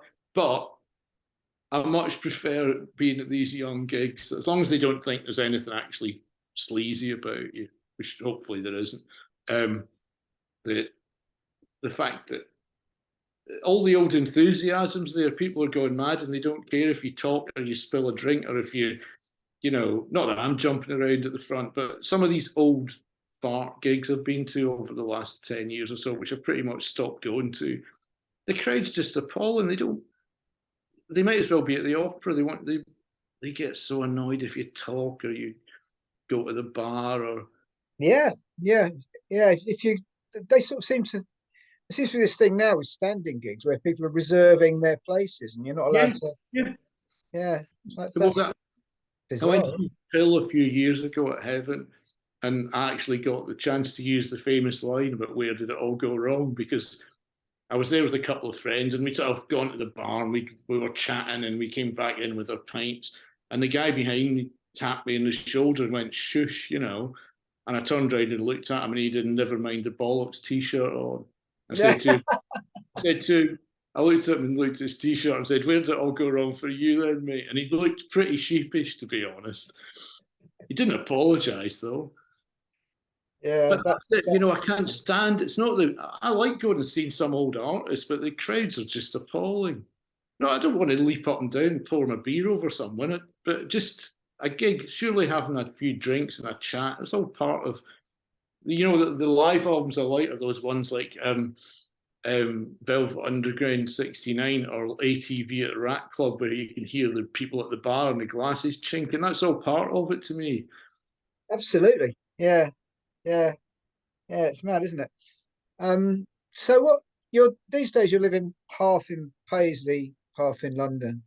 I much prefer being at these young gigs, as long as they don't think there's anything actually sleazy about you, which hopefully there isn't. The fact that all the old enthusiasms there, people are going mad, and they don't care if you talk or you spill a drink, or if not that I'm jumping around at the front, but some of these old fart gigs I've been to over the last 10 years or so, which I've pretty much stopped going to, the crowd's just appalling. They might as well be at the opera. They get so annoyed if you talk or you go to the bar or. Yeah. They sort of seem to. There seems to be this thing now with standing gigs where people are reserving their places and you're not allowed to. Yeah. Yeah, that's I bizarre. went to Phil a few years ago at Heaven, and I actually got the chance to use the famous line about where did it all go wrong, because I was there with a couple of friends, and we'd sort of gone to the bar, and we were chatting, and we came back in with our pints, and the guy behind me tapped me on the shoulder and went, shush, and I turned around and looked at him, and he didn't never mind the bollocks t-shirt on. I said to him, I looked at him and looked at his t-shirt and said, where did it all go wrong for you then, mate? And he looked pretty sheepish, to be honest. He didn't apologise, though. Yeah, but that's it. I can't stand. It's not that I like going and seeing some old artists, but the crowds are just appalling. No, I don't want to leap up and down and pour my beer over someone, but just a gig, surely having a few drinks and a chat, it's all part of, the live albums I like are those ones like Velvet Underground 69 or ATV at Rat Club, where you can hear the people at the bar and the glasses chinking. That's all part of it to me. Absolutely. Yeah. It's mad, isn't it? So what these days you're living half in Paisley, half in London.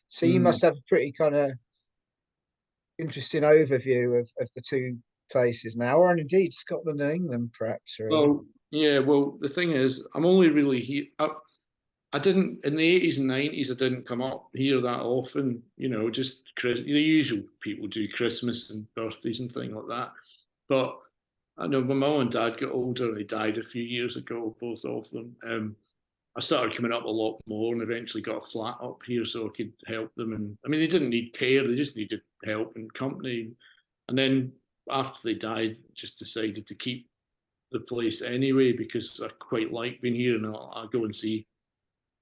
So you must have a pretty kind of interesting overview of the 2 places now, or indeed Scotland and England, perhaps. Really. Well, yeah. Well, the thing is, I'm only really here. I didn't in the 80s and 90s. I didn't come up here that often. Just the usual people do Christmas and birthdays and things like that. But I know my mum and dad got older, and they died a few years ago, both of them. I started coming up a lot more, and eventually got a flat up here so I could help them. And I mean, they didn't need care; they just needed help and company. And then after they died, just decided to keep the place anyway, because I quite like being here, and I'll go and see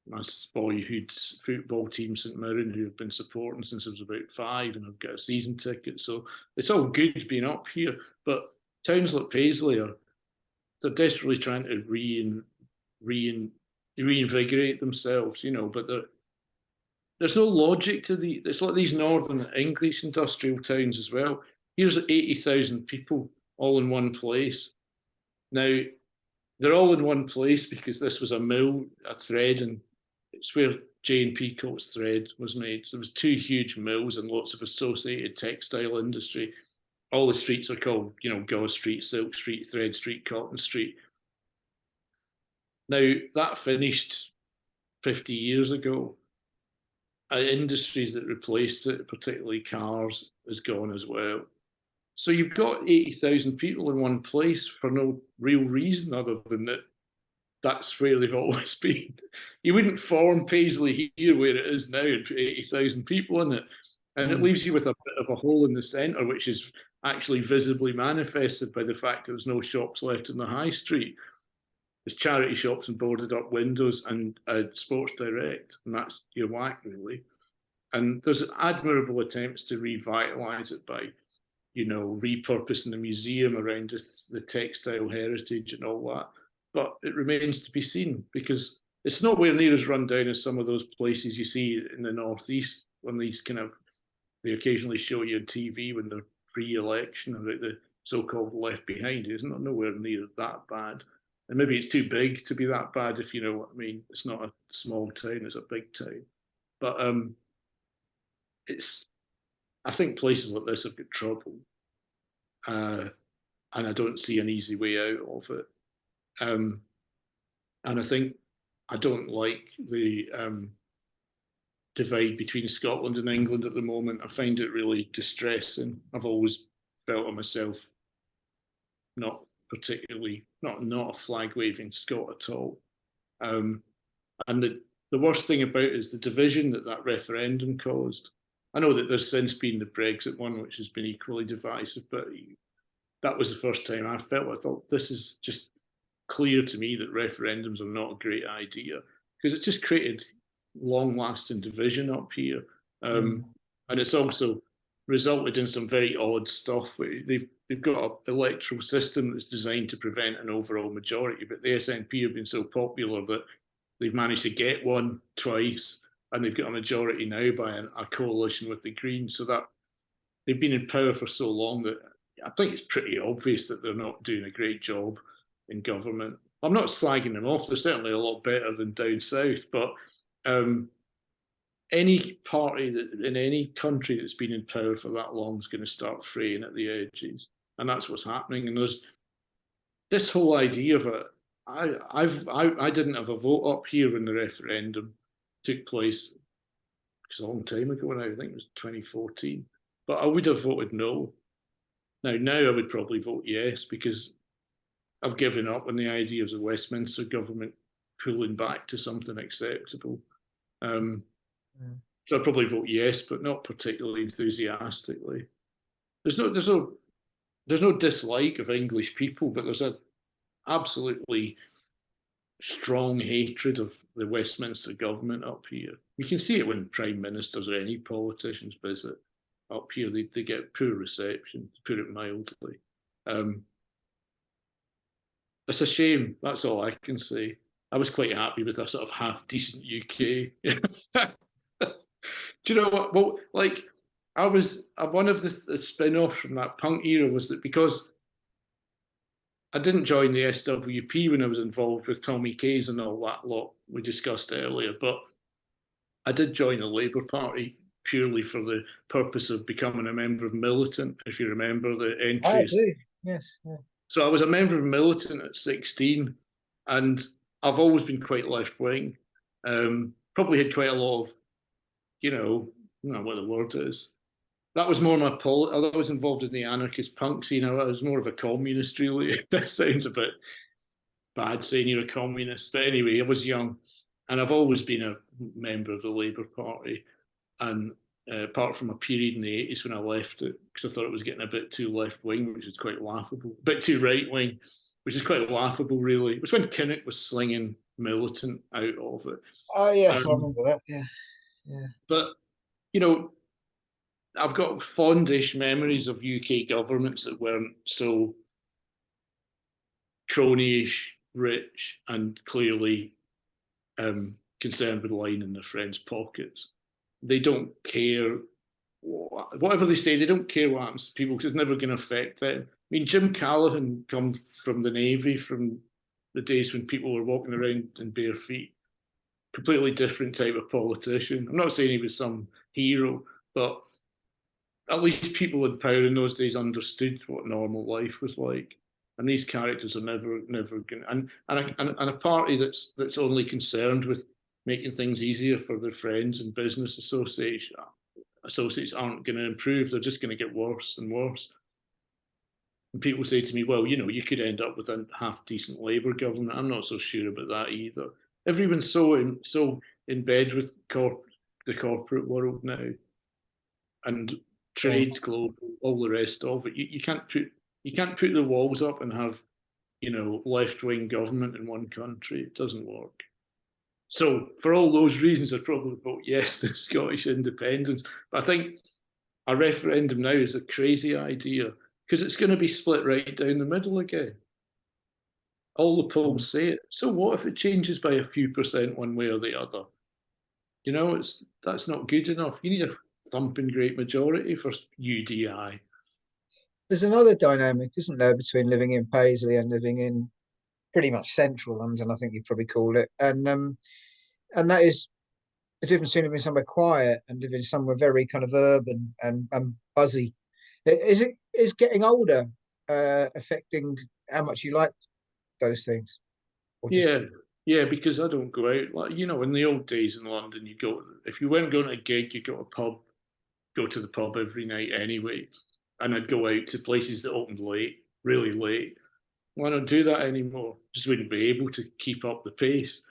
my boyhood football team, St Mirren, who I've been supporting since I was about 5, and I've got a season ticket. So it's all good being up here. But towns like Paisley they're desperately trying to reinvigorate themselves, but there's no logic to it's like these northern English industrial towns as well. Here's 80,000 people all in one place. Now, they're all in one place because this was a mill, a thread, and it's where Jane Peacock's thread was made. So there was 2 huge mills and lots of associated textile industry. all the streets are called, Gauze Street, Silk Street, Thread Street, Cotton Street. Now, that finished 50 years ago. Industries that replaced it, particularly cars, is gone as well. So you've got 80,000 people in one place for no real reason other than that that's where they've always been. You wouldn't form Paisley here where it is now and put 80,000 people in it. And it leaves you with a bit of a hole in the centre, which is actually visibly manifested by the fact there's no shops left in the high street. There's charity shops and boarded up windows and Sports Direct, and that's your whack, really. And there's admirable attempts to revitalise it by, repurposing the museum around the textile heritage and all that. But it remains to be seen, because it's nowhere near as run down as some of those places you see in the Northeast when they occasionally show you on TV when they're pre-election about the so-called left behind. It's nowhere near that bad. And maybe it's too big to be that bad, if you know what I mean. It's not a small town, it's a big town. But I think places like this have got trouble. And I don't see an easy way out of it. And I think I don't like the divide between Scotland and England at the moment. I find it really distressing. I've always felt of myself not a flag waving Scot at all. And the worst thing about it is the division that referendum caused. I know that there's since been the Brexit one, which has been equally divisive, but that was the first time I thought this is just clear to me that referendums are not a great idea, because it just created long-lasting division up here. And it's also resulted in some very odd stuff. They've got an electoral system that's designed to prevent an overall majority, but the SNP have been so popular that they've managed to get one twice, and they've got a majority now by a coalition with the Greens. So that they've been in power for so long that I think it's pretty obvious that they're not doing a great job in government. I'm not slagging them off. They're certainly a lot better than down south, but any party that in any country that's been in power for that long is going to start fraying at the edges, and that's what's happening. And there's this whole idea of it. I didn't have a vote up here when the referendum took place. It's a long time ago now. I think it was 2014, but I would have voted no. Now I would probably vote yes, because I've given up on the idea of the Westminster government pulling back to something acceptable. So I'd probably vote yes, but not particularly enthusiastically. There's no dislike of English people, but there's an absolutely strong hatred of the Westminster government up here. You can see it when prime ministers or any politicians visit up here. They get poor reception, to put it mildly. It's a shame. That's all I can say. I was quite happy with a sort of half-decent UK. Do you know what? Well, like, one of the spin-offs from that punk era was that because I didn't join the SWP when I was involved with Tommy Kays and all that lot we discussed earlier, but I did join the Labour Party purely for the purpose of becoming a member of Militant, if you remember the entries. I do, yes. Yeah. So I was a member of Militant at 16, and I've always been quite left-wing. Probably had quite a lot of, I don't know what the word is. That was more my although I was involved in the anarchist punk scene, I was more of a communist, really. That sounds a bit bad saying you're a communist. But anyway, I was young, and I've always been a member of the Labour Party. And apart from a period in the 80s when I left it, because I thought it was getting a bit too left-wing, which is quite laughable. A bit too right-wing, which is quite laughable, really. It was when Kinnock was slinging Militant out of it. Oh, yes, I remember that, yeah. But, I've got fondish memories of UK governments that weren't so crony-ish, rich, and clearly concerned with lining their friends' pockets. They don't care. Whatever they say, they don't care what happens to people, because it's never going to affect them. I mean, Jim Callaghan comes from the Navy, from the days when people were walking around in bare feet. Completely different type of politician. I'm not saying he was some hero, but at least people in power in those days understood what normal life was like. And these characters are never going to, and a party that's only concerned with making things easier for their friends and business associates aren't going to improve. They're just going to get worse and worse. And people say to me, well, you could end up with a half decent Labour government. I'm not so sure about that either. Everyone's so in bed with the corporate world now, and trade global, all the rest of it. You can't put the walls up and have left-wing government in one country. It doesn't work. So for all those reasons, I'd probably vote yes to Scottish independence. But I think a referendum now is a crazy idea because it's going to be split right down the middle again. All the polls say it. So what if it changes by a few percent one way or the other? That's not good enough. You need a thumping great majority for UDI. There's another dynamic, isn't there, between living in Paisley and living in pretty much central London, I think you'd probably call it, and that is the difference between living somewhere quiet and living somewhere very kind of urban and buzzy. Is getting older affecting how much you like those things? Yeah, because I don't go out. Like, in the old days in London, if you weren't going to a gig, you go to the pub every night anyway. And I'd go out to places that opened late, really late. Well, I don't do that anymore. Just wouldn't be able to keep up the pace.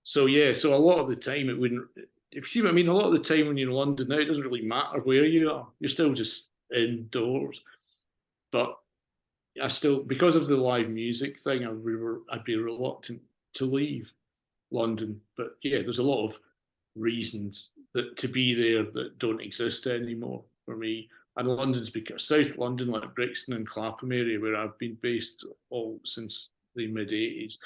So a lot of the time it wouldn't. If you see what I mean, a lot of the time when you're in London now, it doesn't really matter where you are. You're still just indoors. But I still, because of the live music thing, I'd be reluctant to leave London. But yeah, there's a lot of reasons to be there that don't exist anymore for me. And London's because South London, like Brixton and Clapham area, where I've been based all since the mid-80s.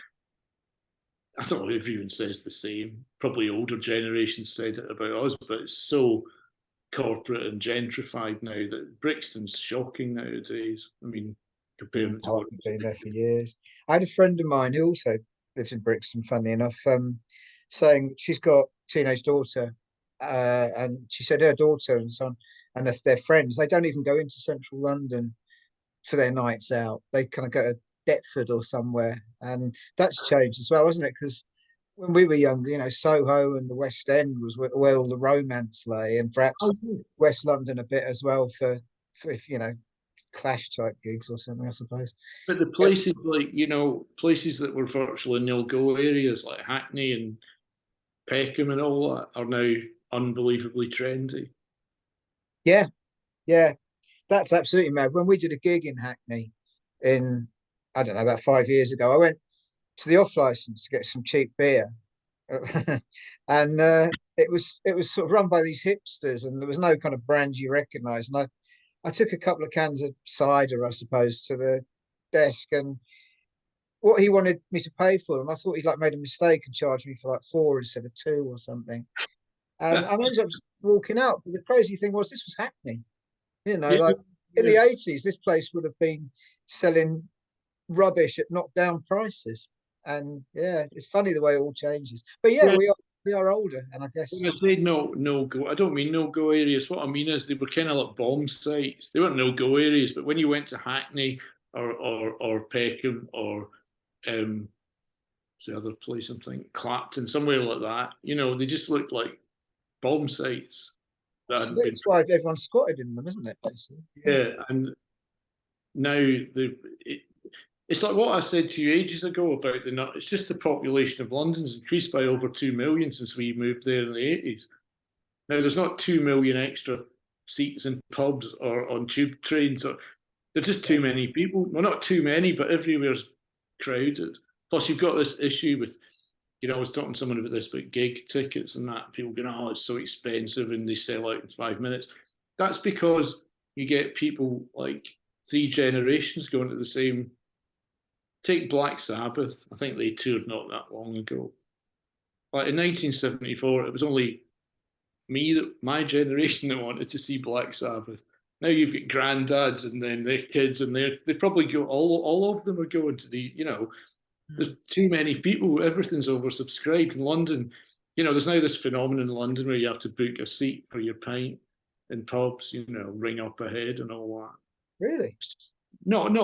I don't know if everyone says the same. Probably older generations said it about us, but it's so corporate and gentrified now that Brixton's shocking nowadays. I mean, comparing it to what I've been there for years. I had a friend of mine who also lives in Brixton, funnily enough, saying she's got a teenage daughter, and she said her daughter and son and if their friends, they don't even go into central London for their nights out. They kind of go to Deptford or somewhere, and that's changed as well, hasn't it? Because when we were younger, Soho and the West End was where all the romance lay, and perhaps West London a bit as well for Clash type gigs or something, I suppose. But the places places that were virtually nil-go areas like Hackney and Peckham and all that are now unbelievably trendy. Yeah, that's absolutely mad. When we did a gig in Hackney in, I don't know, about 5 years ago, I went to the off license to get some cheap beer, and it was sort of run by these hipsters, and there was no kind of brand you recognise. And I took a couple of cans of cider, I suppose, to the desk, and what he wanted me to pay for them, I thought he'd made a mistake and charged me for 4 instead of 2 or something. And I ended up walking out. But the crazy thing was, this was Hackney. In the 80s, this place would have been selling rubbish at knockdown prices. And yeah, it's funny the way it all changes. But yeah, we are older, and I guess when I say no go, I don't mean no go areas. What I mean is they were kind of like bomb sites. They weren't no go areas, but when you went to Hackney or Peckham or what's the other place I'm thinking, Clapton, somewhere like that, they just looked like bomb sites. That's why everyone's squatted in them, isn't it? Basically? Yeah, and now it's like what I said to you ages ago about it's just the population of London's increased by over 2 million since we moved there in the 80s. Now, there's not 2 million extra seats in pubs or on tube trains. There's just too many people. Well, not too many, but everywhere's crowded. Plus, you've got this issue with, I was talking to someone about this, but gig tickets and that. People going, oh, it's so expensive, and they sell out in 5 minutes. That's because you get people like 3 generations going to the same. Take Black Sabbath. I think they toured not that long ago. Like in 1974, it was only my generation that wanted to see Black Sabbath. Now you've got granddads and then their kids, and they probably go. All of them are going to the. There's too many people. Everything's oversubscribed in London. There's now this phenomenon in London where you have to book a seat for your pint, in pubs, you know, ring up ahead and all that. Really? Not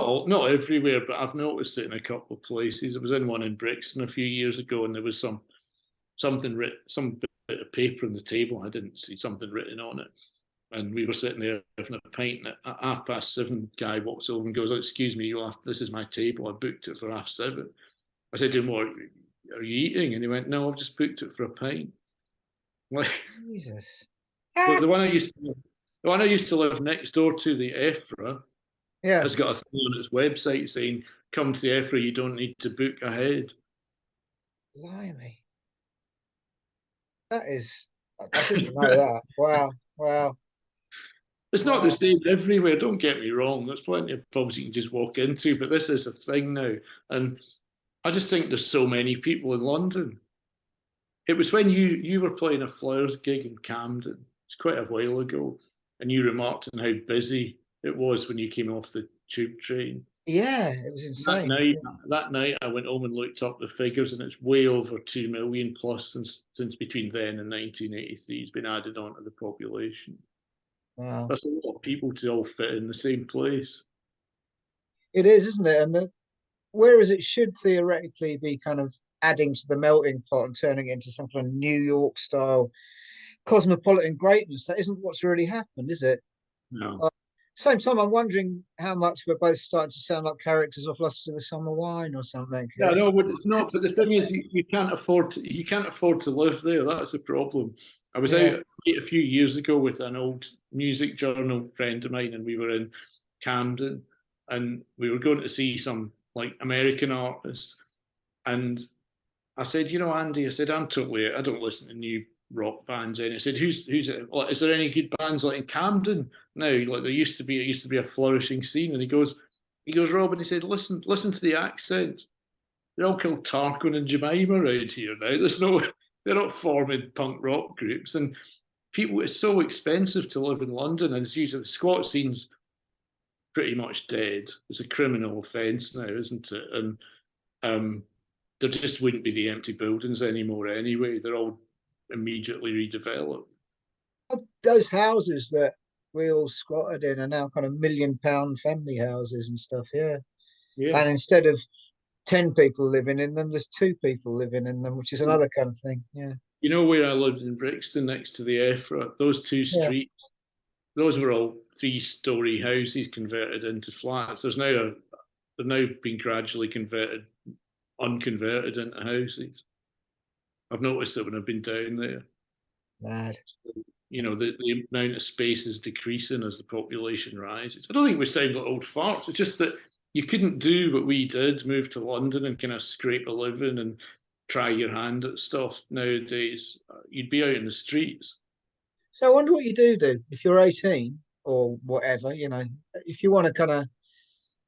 everywhere, but I've noticed it in a couple of places. I was in one in Brixton a few years ago, and there was something written, some bit of paper on the table. I didn't see something written on it, and we were sitting there having a pint. And at 7:30, guy walks over and goes, "Oh, excuse me, this is my table. I booked it for 7:30." I said to him, "What are you eating?" And he went, "No, I've just booked it for a pint." Like, Jesus. the, Ah, the one I used to, the one I used to live next door to, the EFRA, yeah. has got a thing on its website saying, "Come to the EFRA, you don't need to book ahead." Blimey. That is, I didn't know that. Wow. Wow. It's not the Wow. same everywhere, don't get me wrong. There's plenty of pubs you can just walk into, but this is a thing now. And I just think there's so many people in London. It was when you were playing a Flowers gig in Camden. It's quite a while ago, and you remarked on how busy it was when you came off the tube train. Yeah, it was That insane. night, Yeah. that night, I went home and looked up the figures, and it's way over 2 million plus since between then and 1983 has been added onto the population. Wow. That's a lot of people to all fit in the same place. It is, isn't it? And whereas it should theoretically be kind of adding to the melting pot and turning it into some kind of New York style cosmopolitan greatness, that isn't what's really happened, is it? No. Uh, Same time, I'm wondering how much we're both starting to sound like characters off Lust of the Summer Wine or something. Yeah, no, but it's not. But the thing is, you can't afford to live there. That's the problem. I was Yeah, out a few years ago with an old music journal friend of mine, and we were in Camden, and we were going to see some like American artists. And I said, you know, Andy, I said, I don't listen to new rock bands. And I said, who's it? Like, is there any good bands like in Camden now? Like it used to be a flourishing scene. And he goes, Robin, he said, listen to the accents. They're all called Tarquin and Jemima around here now. They're not forming punk rock groups. And people, it's so expensive to live in London. And it's usually the squat scene's pretty much dead. It's a criminal offence now, isn't it? And um, there just wouldn't be the empty buildings anymore anyway. They're all immediately redeveloped. those houses that we all squatted in are now kind of £1 million family houses and stuff. Yeah, Yeah. and instead of 10 people living in them, there's 2 people living in them, which is another kind of thing. Yeah, You know where I lived in Brixton next to the EFRA? Those two yeah. streets, those were all 3-story houses converted into flats. They're now being gradually unconverted into houses. I've noticed that when I've been down there. Mad. You know, the amount of space is decreasing as the population rises. I don't think we sound like old farts. It's just that you couldn't do what we did, move to London and kind of scrape a living and try your hand at stuff nowadays. You'd be out in the streets. So I wonder what you do if you're 18 or whatever, if you want to kind of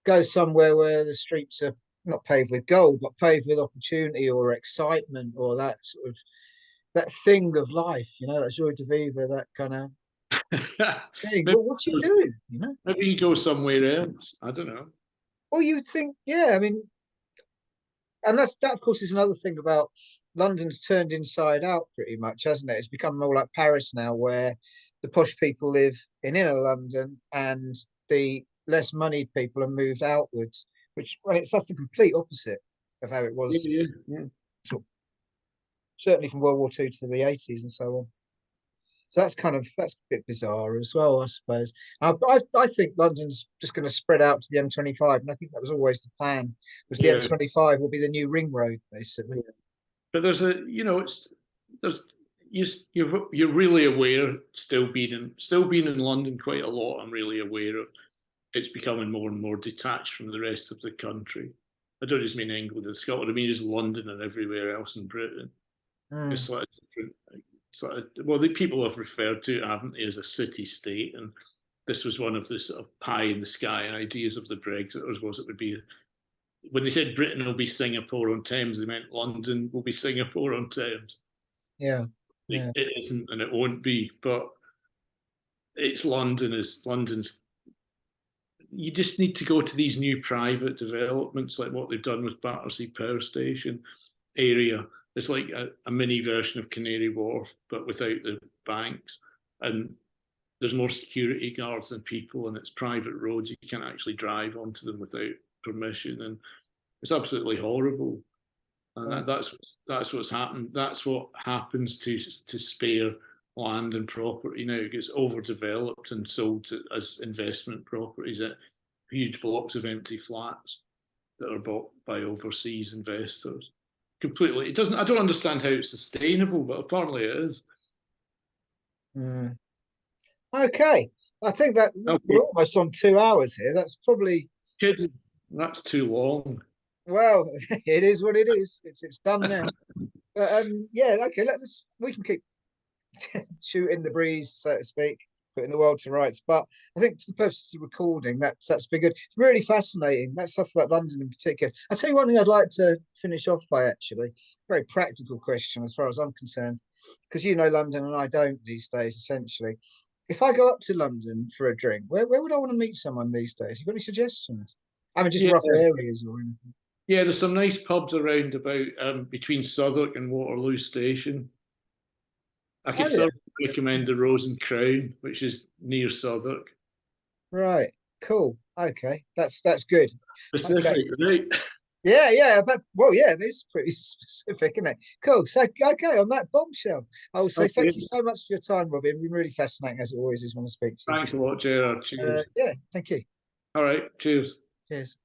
go somewhere where the streets are not paved with gold, but paved with opportunity or excitement or that sort of that thing of life, that joy de vivre, that kind of thing. maybe, Well, what do you do? maybe you go somewhere else. I don't know. Well, you'd think, yeah, I mean, and that of course is another thing about London's turned inside out pretty much, hasn't it? It's become more like Paris now, where the posh people live in inner London and the less moneyed people are moved outwards, which that's the complete opposite of how it Yeah, was, yeah, yeah. certainly from World War II to the 80s and so on. So that's a bit bizarre as well, I suppose. I think London's just going to spread out to the M25, and I think that was always the plan. Was the Yeah. M25 will be the new ring road, basically. But there's there's you're really aware still being in London quite a lot. I'm really aware of it's becoming more and more detached from the rest of the country. I don't just mean England and Scotland. I mean just London and everywhere else in Britain. Mm, It's like a different. Well, the people have referred to it, haven't they, as a city state, and this was one of the sort of pie in the sky ideas of the Brexiters. Was it would be when they said Britain will be Singapore on Thames, they meant London will be Singapore on Thames. yeah, yeah. It isn't, and it won't be. But it's London's. You just need to go to these new private developments, like what they've done with Battersea Power Station area. It's like a mini version of Canary Wharf, but without the banks. And there's more security guards than people, and it's private roads. You can't actually drive onto them without permission, and it's absolutely horrible. And that's what's happened. That's what happens to spare land and property now. It gets overdeveloped and sold as investment properties at huge blocks of empty flats that are bought by overseas investors. Completely, it doesn't. I don't understand how it's sustainable, but apparently it is. Mm. Okay, I think that we're almost on 2 hours here. That's probably that's too long. Well, it is what it is. It's done now. But yeah, okay. We can keep shooting the breeze, so to speak, putting the world to rights. But I think for the purposes of recording, that's been good. It's really fascinating. That stuff about London in particular. I'll tell you one thing I'd like to finish off by, actually. Very practical question as far as I'm concerned, because you know London and I don't these days, essentially. If I go up to London for a drink, where would I want to meet someone these days? You got any suggestions? I mean, just rough areas or anything. Yeah, there's some nice pubs around about between Southwark and Waterloo Station. I could recommend the Rose and Crown, which is near Southwark. Right. Cool. Okay. That's good. Specific, right? Yeah. This is pretty specific, isn't it? Cool. So, okay, on that bombshell, I will say thank you so much for your time, Robbie. It's been really fascinating, as it always is when I speak to you. Thanks a lot, Gerard. Cheers. Yeah, thank you. All right. Cheers. Cheers.